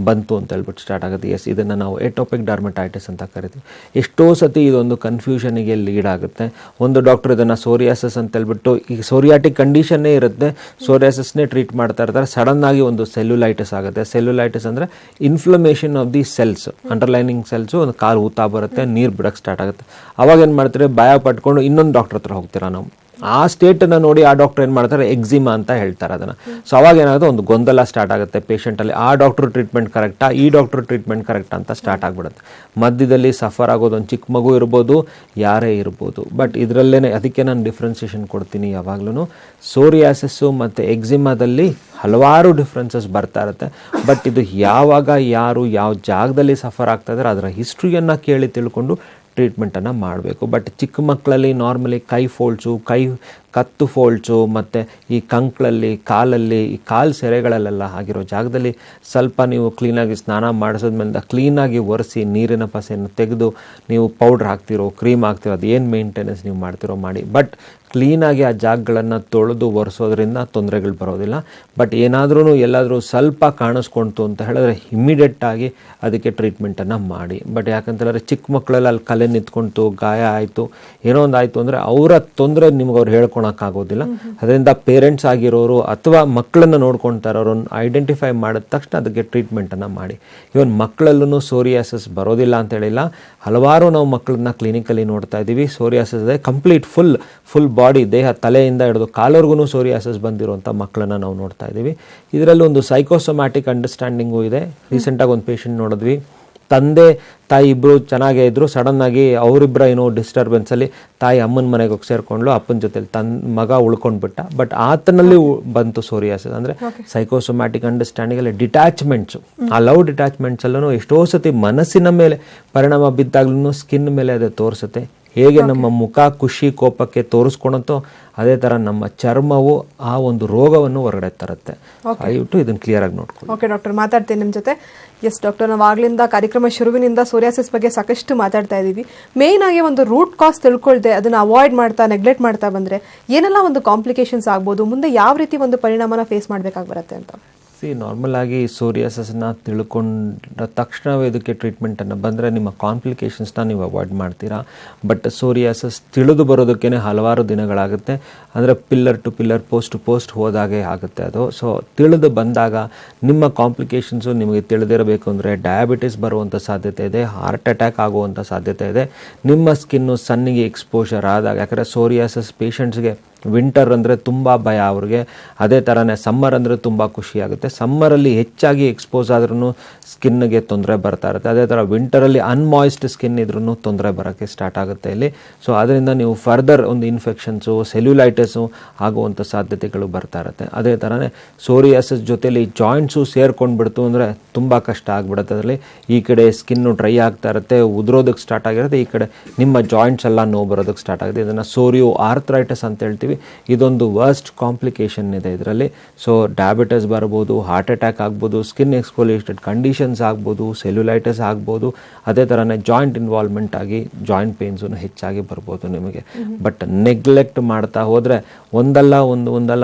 ಬಂತು ಅಂತ ಹೇಳ್ಬಿಟ್ಟು ಸ್ಟಾರ್ಟ್ ಆಗುತ್ತೆ. ಎಸ್, ಇದನ್ನು ನಾವು ಏಟೋಪಿಕ್ ಡರ್ಮೆಟೈಟಿಸ್ ಅಂತ ಕರಿತೀವಿ. ಎಷ್ಟೋ ಸತಿ ಇದೊಂದು ಕನ್ಫ್ಯೂಷನಿಗೆ ಲೀಡ್ ಆಗುತ್ತೆ. ಒಂದು ಡಾಕ್ಟರ್ ಇದನ್ನು ಸೋರಿಯಾಸಿಸ್ ಅಂತ ಹೇಳ್ಬಿಟ್ಟು, ಈಗ ಸೋರಿಯಾಟಿಕ್ ಕಂಡೀಷನ್ನೇ ಇರುತ್ತೆ, ಸೋರಿಯಾಸಿಸ್ನೇ ಟ್ರೀಟ್ ಮಾಡ್ತಾ ಇರ್ತಾರೆ. ಸಡನ್ನಾಗಿ ಒಂದು ಸೆಲ್ಯುಲೈಟಿಸ್ ಆಗುತ್ತೆ. ಸೆಲ್ಯುಲೈಟಿಸ್ ಅಂದರೆ inflammation of the cells, underlining cells ಒಂದು ಕಾಲು ಊತ ಬರುತ್ತೆ, ನೀರು ಬಿಡೋಕ್ಕೆ ಸ್ಟಾರ್ಟ್ ಆಗುತ್ತೆ. ಅವಾಗ ಏನು ಮಾಡ್ತಾರೆ, ಭಯ ಪಟ್ಕೊಂಡು ಇನ್ನೊಂದು ಡಾಕ್ಟರ್ ಹತ್ರ ಹೋಗ್ತೀರಾ ನಾವು. ಆ ಸ್ಟೇಟನ್ನು ನೋಡಿ ಆ ಡಾಕ್ಟರ್ ಏನು ಮಾಡ್ತಾರೆ, ಎಕ್ಸಿಮಾ ಅಂತ ಹೇಳ್ತಾರೆ ಅದನ್ನು. ಸೊ ಅವಾಗ ಏನಾಗುತ್ತೆ, ಒಂದು ಗೊಂದಲ ಸ್ಟಾರ್ಟ್ ಆಗುತ್ತೆ ಪೇಷಂಟಲ್ಲಿ. ಆ ಡಾಕ್ಟ್ರು ಟ್ರೀಟ್ಮೆಂಟ್ ಕರೆಕ್ಟಾ, ಈ ಡಾಕ್ಟ್ರು ಟ್ರೀಟ್ಮೆಂಟ್ ಕರೆಕ್ಟಾ ಅಂತ ಸ್ಟಾರ್ಟ್ ಆಗಿಬಿಡುತ್ತೆ. ಮಧ್ಯದಲ್ಲಿ ಸಫರ್ ಆಗೋದು ಒಂದು ಚಿಕ್ಕ ಮಗು ಇರ್ಬೋದು, ಯಾರೇ ಇರ್ಬೋದು. ಬಟ್ ಇದರಲ್ಲೇ ಅದಕ್ಕೆ ನಾನು ಡಿಫ್ರೆನ್ಸಿಯೇಷನ್ ಕೊಡ್ತೀನಿ ಯಾವಾಗಲೂ. ಸೋರಿಯಾಸಿಸ್ಸು ಮತ್ತು ಎಕ್ಸಿಮಾದಲ್ಲಿ ಹಲವಾರು ಡಿಫ್ರೆನ್ಸಸ್ ಬರ್ತಾ ಇರುತ್ತೆ. ಬಟ್ ಇದು ಯಾವಾಗ ಯಾರು ಯಾವ ಜಾಗದಲ್ಲಿ ಸಫರ್ ಆಗ್ತಾ ಇದ್ದಾರೆ ಅದರ ಹಿಸ್ಟ್ರಿಯನ್ನು ಕೇಳಿ ತಿಳ್ಕೊಂಡು ಟ್ರೀಟ್ಮೆಂಟನ್ನು ಮಾಡಬೇಕು. ಬಟ್ ಚಿಕ್ಕ ಮಕ್ಕಳಲ್ಲಿ ನಾರ್ಮಲಿ ಕೈ ಫೋಲ್ಡ್ಸು, ಕತ್ತು ಫೋಲ್ಡ್ಸು ಮತ್ತು ಈ ಕಂಕ್ಳಲ್ಲಿ, ಕಾಲಲ್ಲಿ, ಈ ಕಾಲು ಸೆರೆಗಳಲ್ಲೆಲ್ಲ ಆಗಿರೋ ಜಾಗದಲ್ಲಿ ಸ್ವಲ್ಪ ನೀವು ಕ್ಲೀನಾಗಿ ಸ್ನಾನ ಮಾಡಿಸೋದ್ಮೇಲೆ ಕ್ಲೀನಾಗಿ ಒರೆಸಿ ನೀರಿನ ಪಸೆಯನ್ನು ತೆಗೆದು ನೀವು ಪೌಡ್ರ್ ಹಾಕ್ತಿರೋ, ಕ್ರೀಮ್ ಹಾಕ್ತಿರೋ, ಅದು ಏನು ಮೇಂಟೆನೆನ್ಸ್ ನೀವು ಮಾಡ್ತಿರೋ ಮಾಡಿ. ಬಟ್ ಕ್ಲೀನಾಗಿ ಆ ಜಾಗಗಳನ್ನು ತೊಳೆದು ಒರೆಸೋದ್ರಿಂದ ತೊಂದರೆಗಳು ಬರೋದಿಲ್ಲ. ಬಟ್ ಏನಾದ್ರೂ ಎಲ್ಲಾದರೂ ಸ್ವಲ್ಪ ಕಾಣಿಸ್ಕೊಳ್ತು ಅಂತ ಹೇಳಿದ್ರೆ ಇಮ್ಮಿಡಿಯೇಟಾಗಿ ಅದಕ್ಕೆ ಟ್ರೀಟ್ಮೆಂಟನ್ನು ಮಾಡಿ. ಬಟ್ ಯಾಕಂತೇಳಿದ್ರೆ ಚಿಕ್ಕ ಮಕ್ಕಳೆಲ್ಲ ಅಲ್ಲಿ ಕಲೆ ನಿಂತ್ಕೊಳ್ತು, ಗಾಯ ಆಯಿತು, ಏನೋ ಒಂದು ಆಯಿತು ಅಂದರೆ ಅವರ ತೊಂದರೆ ನಿಮ್ಗೆ ಅವ್ರು ಹೇಳ್ಕೊಳಕ್ಕಾಗೋದಿಲ್ಲ. ಅದರಿಂದ ಪೇರೆಂಟ್ಸ್ ಆಗಿರೋರು ಅಥವಾ ಮಕ್ಕಳನ್ನು ನೋಡ್ಕೊಳ್ತಾ ಇರೋರು ಐಡೆಂಟಿಫೈ ಮಾಡಿದ ತಕ್ಷಣ ಅದಕ್ಕೆ ಟ್ರೀಟ್ಮೆಂಟನ್ನು ಮಾಡಿ. ಇವನ್ ಮಕ್ಕಳಲ್ಲೂ ಸೋರಿಯಾಸಿಸ್ ಬರೋದಿಲ್ಲ ಅಂತ ಹೇಳಿಲ್ಲ. ಹಲವಾರು ನಾವು ಮಕ್ಕಳನ್ನ ಕ್ಲಿನಿಕಲ್ಲಿ ನೋಡ್ತಾ ಇದ್ದೀವಿ. ಸೋರಿಯಾಸಿಸ್ ಇದೆ ಕಂಪ್ಲೀಟ್ ಫುಲ್ ಬಾಡಿ, ದೇಹ ತಲೆಯಿಂದ ಹಿಡಿದು ಕಾಲವರೆಗೂ ಸೋರಿಯಾಸಿಸ್ ಬಂದಿರುವಂಥ ಮಕ್ಕಳನ್ನು ನಾವು ನೋಡ್ತಾ ಇದ್ದೀವಿ. ಇದರಲ್ಲಿ ಒಂದು ಸೈಕೋಸೊಮ್ಯಾಟಿಕ್ ಅಂಡರ್ಸ್ಟ್ಯಾಂಡಿಂಗು ಇದೆ. ರೀಸೆಂಟಾಗಿ ಒಂದು ಪೇಷಂಟ್ ನೋಡಿದ್ವಿ, ತಂದೆ ತಾಯಿ ಇಬ್ಬರು ಚೆನ್ನಾಗೇ ಇದ್ದರು, ಸಡನ್ನಾಗಿ ಅವರಿಬ್ಬರ ಏನೋ ಡಿಸ್ಟರ್ಬೆನ್ಸಲ್ಲಿ ತಾಯಿ ಅಮ್ಮನ ಮನೆಗೆ ಹೋಗಿ ಸೇರಿಕೊಂಡ್ಲು, ಅಪ್ಪನ ಜೊತೆಲಿ ಮಗ ಉಳ್ಕೊಂಡ್ಬಿಟ್ಟ. ಬಟ್ ಆತನಲ್ಲಿ ಬಂತು ಸೋರಿಯಾಸಿಸ್. ಅಂದರೆ ಸೈಕೋಸೊಮ್ಯಾಟಿಕ್ ಅಂಡರ್ಸ್ಟ್ಯಾಂಡಿಂಗಲ್ಲಿ ಡಿಟ್ಯಾಚ್ಮೆಂಟ್ಸು, ಆ ಲವ್ ಡಿಟ್ಯಾಚ್ಮೆಂಟ್ಸಲ್ಲೂ ಎಷ್ಟೋ ಸತಿ ಮನಸ್ಸಿನ ಮೇಲೆ ಪರಿಣಾಮ ಬಿದ್ದಾಗ್ಲೂ ಸ್ಕಿನ್ ಮೇಲೆ ಅದು ತೋರಿಸುತ್ತೆ. ಹೇಗೆ ನಮ್ಮ ಮುಖ ಖುಷಿ ಕೋಪಕ್ಕೆ ತೋರಿಸ್ಕೊಳತ್ತೋ ಅದೇ ಥರ ನಮ್ಮ ಚರ್ಮವು ಆ ಒಂದು ರೋಗವನ್ನು ಹೊರಗಡೆ ತರುತ್ತೆ. ದಯವಿಟ್ಟು ಇದನ್ನು ಕ್ಲಿಯರಾಗಿ ನೋಡ್ಕೊಳ್ಳಿ. ಓಕೆ ಡಾಕ್ಟರ್, ಮಾತಾಡ್ತೀನಿ ನಿಮ್ಮ ಜೊತೆ. ಎಸ್ ಡಾಕ್ಟರ್, ನಾವು ಆಗ್ಲಿಂದ ಕಾರ್ಯಕ್ರಮ ಶುರುವಿನಿಂದ ಸೋರಿಯಾಸಿಸ್ ಬಗ್ಗೆ ಸಾಕಷ್ಟು ಮಾತಾಡ್ತಾ ಇದ್ದೀವಿ. ಮೇಯ್ನ್ ಆಗಿ ಒಂದು ರೂಟ್ ಕಾಸ್ ತಿಳ್ಕೊಳ್ದೆ ಅದನ್ನು ಅವಾಯ್ಡ್ ಮಾಡ್ತಾ ನೆಗ್ಲೆಕ್ಟ್ ಮಾಡ್ತಾ ಬಂದರೆ ಏನೆಲ್ಲ ಒಂದು ಕಾಂಪ್ಲಿಕೇಶನ್ಸ್ ಆಗ್ಬೋದು, ಮುಂದೆ ಯಾವ ರೀತಿ ಒಂದು ಪರಿಣಾಮನ ಫೇಸ್ ಮಾಡಬೇಕಾಗಿ ಬರುತ್ತೆ ಅಂತ? ನಾರ್ಮಲ್ ಆಗಿ ಸೋರಿಯಾಸಿಸ್ನ ತಿಳ್ಕೊಂಡ ತಕ್ಷಣವೇ ಇದಕ್ಕೆ ಟ್ರೀಟ್ಮೆಂಟನ್ನು ಬಂದರೆ ನಿಮ್ಮ ಕಾಂಪ್ಲಿಕೇಶನ್ಸ್ನ ನೀವು ಅವಾಯ್ಡ್ ಮಾಡ್ತೀರಾ. ಬಟ್ ಸೋರಿಯಾಸಿಸ್ ತಿಳಿದು ಬರೋದಕ್ಕೇ ಹಲವಾರು ದಿನಗಳಾಗುತ್ತೆ. ಅಂದರೆ pillar to pillar, post to post ಹೋದಾಗೆ ಆಗುತ್ತೆ ಅದು. ಸೊ ತಿಳಿದು ಬಂದಾಗ ನಿಮ್ಮ ಕಾಂಪ್ಲಿಕೇಶನ್ಸು ನಿಮಗೆ ತಿಳಿದಿರಬೇಕು ಅಂದರೆ ಡಯಾಬಿಟಿಸ್ ಬರುವಂಥ ಸಾಧ್ಯತೆ ಇದೆ, ಹಾರ್ಟ್ ಅಟ್ಯಾಕ್ ಆಗುವಂಥ ಸಾಧ್ಯತೆ ಇದೆ. ನಿಮ್ಮ ಸ್ಕಿನ್ನು ಸನ್ನಿಗೆ ಎಕ್ಸ್ಪೋಷರ್ ಆದಾಗ, ಯಾಕಂದರೆ ಸೋರಿಯಾಸಿಸ್ ಪೇಷಂಟ್ಸ್ಗೆ ವಿಂಟರ್ ಅಂದರೆ ತುಂಬ ಭಯ ಅವ್ರಿಗೆ. ಅದೇ ಥರನೇ ಸಮ್ಮರ್ ಅಂದರೆ ತುಂಬ ಖುಷಿಯಾಗುತ್ತೆ. ಸಮ್ಮರಲ್ಲಿ ಹೆಚ್ಚಾಗಿ ಎಕ್ಸ್ಪೋಸ್ ಆದ್ರೂ ಸ್ಕಿನ್ಗೆ ತೊಂದರೆ ಬರ್ತಾ ಇರುತ್ತೆ. ಅದೇ ಥರ ವಿಂಟರಲ್ಲಿ ಅನ್ಮಾಯ್ಸ್ಡ್ ಸ್ಕಿನ್ ಇದ್ರೂ ತೊಂದರೆ ಬರೋಕ್ಕೆ ಸ್ಟಾರ್ಟ್ ಆಗುತ್ತೆ ಇಲ್ಲಿ. ಸೊ ಅದರಿಂದ ನೀವು ಫರ್ದರ್ ಒಂದು ಇನ್ಫೆಕ್ಷನ್ಸು, ಸೆಲ್ಯುಲೈಟಿಸು ಆಗುವಂಥ ಸಾಧ್ಯತೆಗಳು ಬರ್ತಾ ಇರುತ್ತೆ. ಅದೇ ಥರನೇ ಸೋರಿಯಾಸಿಸ್ ಜೊತೆಲಿ ಜಾಯಿಂಟ್ಸು ಸೇರ್ಕೊಂಡ್ಬಿಡ್ತು ಅಂದರೆ ತುಂಬ ಕಷ್ಟ ಆಗಿಬಿಡುತ್ತೆ. ಅದರಲ್ಲಿ ಈ ಕಡೆ ಸ್ಕಿನ್ನು ಡ್ರೈ ಆಗ್ತಾ ಇರುತ್ತೆ, ಉದುರೋದಕ್ಕೆ ಸ್ಟಾರ್ಟ್ ಆಗಿರುತ್ತೆ, ಈ ಕಡೆ ನಿಮ್ಮ ಜಾಯಿಂಟ್ಸ್ ಎಲ್ಲ ನೋವು ಬರೋದಕ್ಕೆ ಸ್ಟಾರ್ಟ್ ಆಗುತ್ತೆ. ಇದನ್ನು ಸೋರಿಯೋ ಆರ್ಥ್ರೈಟಿಸ್ ಅಂತ ಹೇಳ್ತೀವಿ. ಇದೊಂದು ವರ್ಸ್ಟ್ ಕಾಂಪ್ಲಿಕೇಶನ್ ಇದೆ ಇದರಲ್ಲಿ. ಸೊ ಡಯಾಬಿಟಿಸ್ ಬರ್ಬೋದು, ಹಾರ್ಟ್ ಅಟ್ಯಾಕ್ ಆಗ್ಬೋದು, ಸ್ಕಿನ್ ಎಕ್ಸ್ಫೋಲಿಯೇಟೆಡ್ ಕಂಡೀಷನ್ಸ್ ಆಗ್ಬೋದು, ಸೆಲ್ಯುಲೈಟಿಸ್ ಆಗ್ಬೋದು, ಅದೇ ಥರನೇ ಜಾಯಿಂಟ್ ಇನ್ವಾಲ್ವ್ಮೆಂಟ್ ಆಗಿ ಜಾಯಿಂಟ್ ಪೇನ್ಸು ಹೆಚ್ಚಾಗಿ ಬರ್ಬೋದು ನಿಮಗೆ. ಬಟ್ ನೆಗ್ಲೆಕ್ಟ್ ಮಾಡ್ತಾ ಹೋದರೆ ಒಂದಲ್ಲ ಒಂದು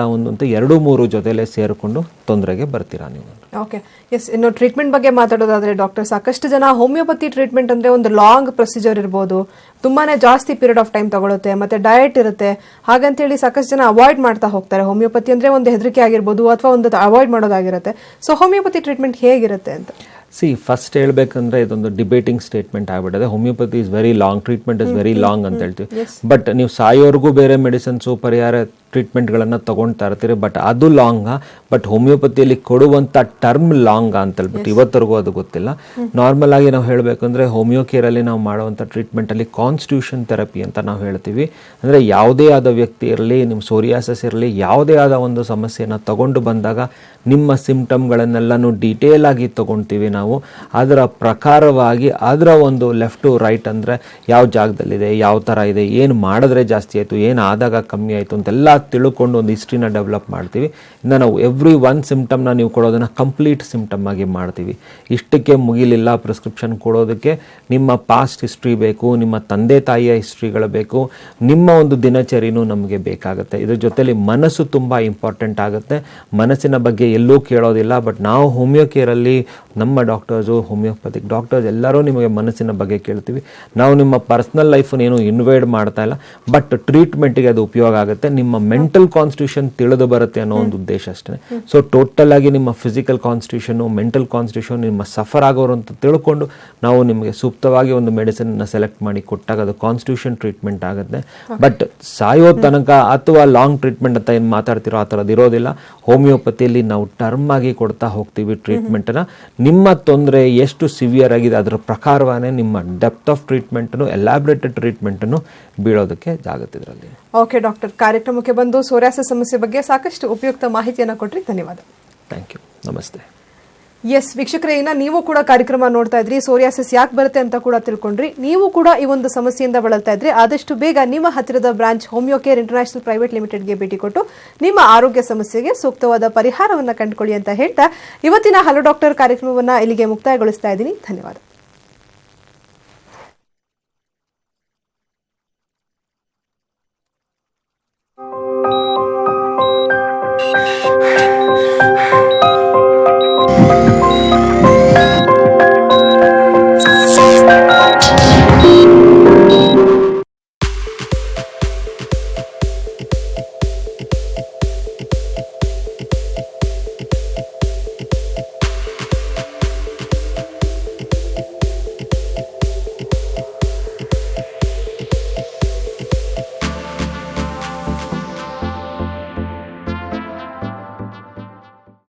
ಅಂತ 2-3 ಜೊತೆಲೇ ಸೇರಿಕೊಂಡು ತೊಂದರೆಗೆ ಬರ್ತೀರಾ ನೀವು. Okay, S. ಇನ್ನು ಟ್ರೀಟ್ಮೆಂಟ್ ಬಗ್ಗೆ ಮಾತಾಡೋದಾದ್ರೆ ಡಾಕ್ಟರ್, ಸಾಕಷ್ಟು ಜನ ಹೋಮಿಯೋಪತಿ ಟ್ರೀಟ್ಮೆಂಟ್ ಅಂದ್ರೆ ಒಂದು ಲಾಂಗ್ ಪ್ರೊಸೀಜರ್ ಇರ್ಬೋದು, ತುಂಬಾನೇ ಜಾಸ್ತಿ ಪೀರಿಯಡ್ ಆಫ್ ಟೈಮ್ ತಗೊಳುತ್ತೆ, ಮತ್ತೆ ಡಯಟ್ ಇರುತ್ತೆ, ಹಾಗಂತೇಳಿ ಸಾಕಷ್ಟು ಜನ ಅವಾಯ್ಡ್ ಮಾಡ್ತಾ ಹೋಗ್ತಾರೆ. ಹೋಮಿಯೋಪತಿ ಅಂದ್ರೆ ಒಂದು ಹೆದರಿಕೆ ಆಗಿರ್ಬೋದು ಅಥವಾ ಒಂದು ಅವಾಯ್ಡ್ ಮಾಡೋದಾಗಿರುತ್ತೆ. ಸೊ ಹೋಮಿಯೋಪತಿ ಟ್ರೀಟ್ಮೆಂಟ್ ಹೇಗಿರುತ್ತೆ ಅಂತ? ಫಸ್ಟ್ ಹೇಳ್ಬೇಕಂದ್ರೆ ಇದೊಂದು ಡಿಬೇಟಿಂಗ್ ಸ್ಟೇಟ್ಮೆಂಟ್ ಆಗ್ಬಿಟ್ಟಿದೆ. Homeopathy is very long, treatment is very long ಅಂತ ಹೇಳ್ತೀವಿ. ಬಟ್ ನೀವು ಸಾಯೋರ್ಗೂ ಬೇರೆ ಮೆಡಿಸಿನ್ಸು ಪರಿಹಾರ ಟ್ರೀಟ್ಮೆಂಟ್ಗಳನ್ನು ತಗೊಳ್ತಾ ಇರ್ತೀರಿ, ಬಟ್ ಅದು ಲಾಂಗಾ? ಬಟ್ ಹೋಮಿಯೋಪತಿಯಲ್ಲಿ ಕೊಡುವಂಥ ಟರ್ಮ್ ಲಾಂಗಾ ಅಂತ ಹೇಳ್ಬಿಟ್ಟು ಇವತ್ತರೆಗೂ ಅದು ಗೊತ್ತಿಲ್ಲ. ನಾರ್ಮಲ್ ಆಗಿ ನಾವು ಹೇಳಬೇಕಂದ್ರೆ ಹೋಮಿಯೋ ಕೇರಲ್ಲಿ ನಾವು ಮಾಡುವಂಥ ಟ್ರೀಟ್ಮೆಂಟಲ್ಲಿ ಕಾನ್ಸ್ಟಿಟ್ಯೂಷನ್ ಥೆರಪಿ ಅಂತ ನಾವು ಹೇಳ್ತೀವಿ. ಅಂದರೆ ಯಾವುದೇ ಆದ ವ್ಯಕ್ತಿ ಇರಲಿ, ನಿಮ್ಮ ಸೋರಿಯಾಸಿಸ್ ಇರಲಿ, ಯಾವುದೇ ಆದ ಒಂದು ಸಮಸ್ಯೆನ ತಗೊಂಡು ಬಂದಾಗ ನಿಮ್ಮ ಸಿಂಪ್ಟಮ್ಗಳನ್ನೆಲ್ಲನೂ ಡೀಟೇಲ್ ಆಗಿ ತಗೊಳ್ತೀವಿ ನಾವು. ಅದರ ಪ್ರಕಾರವಾಗಿ ಅದರ ಒಂದು ಲೆಫ್ಟ್ ಟು ರೈಟ್ ಅಂದರೆ ಯಾವ ಜಾಗದಲ್ಲಿದೆ, ಯಾವ ಥರ ಇದೆ, ಏನು ಮಾಡಿದ್ರೆ ಜಾಸ್ತಿ ಆಯಿತು, ಏನು ಆದಾಗ ಕಮ್ಮಿ ಆಯಿತು ಅಂತೆಲ್ಲ ತಿಳ್ಕೊಂಡು ಒಂದು ಹಿಸ್ಟ್ರಿನ ಡೆವಲಪ್ ಮಾಡ್ತೀವಿ. ಇನ್ನು ನಾವು ಎವ್ರಿ ಒನ್ ಸಿಂಪ್ಟಮ್ನ ನೀವು ಕೊಡೋದನ್ನು ಕಂಪ್ಲೀಟ್ ಸಿಂಪ್ಟಮ್ ಆಗಿ ಮಾಡ್ತೀವಿ. ಇಷ್ಟಕ್ಕೆ ಮುಗಿಲಿಲ್ಲ ಪ್ರಿಸ್ಕ್ರಿಪ್ಷನ್ ಕೊಡೋದಕ್ಕೆ, ನಿಮ್ಮ ಪಾಸ್ಟ್ ಹಿಸ್ಟ್ರಿ ಬೇಕು, ನಿಮ್ಮ ತಂದೆ ತಾಯಿಯ ಹಿಸ್ಟ್ರಿಗಳು ಬೇಕು, ನಿಮ್ಮ ಒಂದು ದಿನಚರಿನೂ ನಮಗೆ ಬೇಕಾಗುತ್ತೆ. ಇದ್ರ ಜೊತೆಲಿ ಮನಸ್ಸು ತುಂಬ ಇಂಪಾರ್ಟೆಂಟ್ ಆಗುತ್ತೆ. ಮನಸ್ಸಿನ ಬಗ್ಗೆ ಎಲ್ಲೂ ಕೇಳೋದಿಲ್ಲ, ಬಟ್ ನಾವು ಹೋಮಿಯೋ ಕೇರಲ್ಲಿ ನಮ್ಮ ಡಾಕ್ಟರ್ಸು, ಹೋಮಿಯೋಪತಿಕ್ ಡಾಕ್ಟರ್ಸ್ ಎಲ್ಲರೂ ನಿಮಗೆ ಮನಸ್ಸಿನ ಬಗ್ಗೆ ಕೇಳ್ತೀವಿ. ನಾವು ನಿಮ್ಮ ಪರ್ಸ್ನಲ್ ಲೈಫನ್ನೇನು ಇನ್ವೈಡ್ ಮಾಡ್ತಾ ಇಲ್ಲ, ಬಟ್ ಟ್ರೀಟ್ಮೆಂಟ್ಗೆ ಅದು ಉಪಯೋಗ ಆಗುತ್ತೆ. ನಿಮ್ಮ ಮೆಂಟಲ್ ಕಾನ್ಸ್ಟಿಟ್ಯೂಷನ್ ತಿಳಿದು ಬರುತ್ತೆ ಅನ್ನೋ ಒಂದು ಉದ್ದೇಶ ಅಷ್ಟೇ. ಸೊ ಟೋಟಲ್ ಆಗಿ ನಿಮ್ಮ ಫಿಸಿಕಲ್ ಕಾನ್ಸ್ಟಿಟ್ಯೂಷನು, ಮೆಂಟಲ್ ಕಾನ್ಸ್ಟಿಟ್ಯೂಷನ್, ನಿಮ್ಮ ಸಫರ್ ಆಗೋರು ಅಂತ ತಿಳ್ಕೊಂಡು ನಾವು ನಿಮಗೆ ಸೂಕ್ತವಾಗಿ ಒಂದು ಮೆಡಿಸಿನ್ನ ಸೆಲೆಕ್ಟ್ ಮಾಡಿ ಕೊಟ್ಟಾಗ ಅದು ಕಾನ್ಸ್ಟಿಟ್ಯೂಷನ್ ಟ್ರೀಟ್ಮೆಂಟ್ ಆಗುತ್ತೆ. ಬಟ್ ಸಾಯೋ ತನಕ ಅಥವಾ ಲಾಂಗ್ ಟ್ರೀಟ್ಮೆಂಟ್ ಅಂತ ಏನು ಮಾತಾಡ್ತಿರೋ ಆ ಥರದ್ದು ಇರೋದಿಲ್ಲ. ಹೋಮಿಯೋಪತಿಯಲ್ಲಿ ನಾವು ಟರ್ಮ್ ಆಗಿ ಕೊಡ್ತಾ ಹೋಗ್ತೀವಿ ಟ್ರೀಟ್ಮೆಂಟನ್ನು. ನಿಮ್ಮ ತೊಂದರೆ ಎಷ್ಟು ಸಿವಿಯರ್ ಆಗಿದೆ ಅದರ ಪ್ರಕಾರವಾನೇ ನಿಮ್ಮ ಡೆಪ್ತ್ ಆಫ್ ಟ್ರೀಟ್ಮೆಂಟನ್ನು, ಎಲಾಬ್ರೇಟೆಡ್ ಟ್ರೀಟ್ಮೆಂಟನ್ನು ಬೀಳೋದಕ್ಕೆ ಜಾಗತ್ತೆ ಇದರಲ್ಲಿ. ಓಕೆ ಡಾಕ್ಟರ್, ಕಾರ್ಯಕ್ರಮಕ್ಕೆ ಬಂದು ಸೋರಿಯಾಸಿಸ್ ಸಮಸ್ಯೆ ಬಗ್ಗೆ ಸಾಕಷ್ಟು ಉಪಯುಕ್ತ ಮಾಹಿತಿಯನ್ನು ಕೊಟ್ರಿ, ಧನ್ಯವಾದ. ಥ್ಯಾಂಕ್ ಯು, ನಮಸ್ತೆ. ಎಸ್ ವೀಕ್ಷಕರೇ, ಇನ್ನು ನೀವು ಕೂಡ ಕಾರ್ಯಕ್ರಮ ನೋಡ್ತಾ ಇದ್ರಿ, ಸೋರಿಯಾಸಿಸ್ ಯಾಕೆ ಬರುತ್ತೆ ಅಂತ ಕೂಡ ತಿಳ್ಕೊಂಡ್ರಿ. ನೀವು ಕೂಡ ಈ ಒಂದು ಸಮಸ್ಯೆಯಿಂದ ಬಳಲ್ತಾ ಇದ್ರೆ ಆದಷ್ಟು ಬೇಗ ನಿಮ್ಮ ಹತ್ತಿರದ branch homeo care international private ಲಿಮಿಟೆಡ್ಗೆ ಭೇಟಿ ಕೊಟ್ಟು ನಿಮ್ಮ ಆರೋಗ್ಯ ಸಮಸ್ಯೆಗೆ ಸೂಕ್ತವಾದ ಪರಿಹಾರವನ್ನು ಕಂಡುಕೊಳ್ಳಿ ಅಂತ ಹೇಳ್ತಾ ಇವತ್ತಿನ ಹಲೋ ಡಾಕ್ಟರ್ ಕಾರ್ಯಕ್ರಮವನ್ನು ಇಲ್ಲಿಗೆ ಮುಕ್ತಾಯಗೊಳಿಸ್ತಾ ಇದ್ದೀನಿ. ಧನ್ಯವಾದ.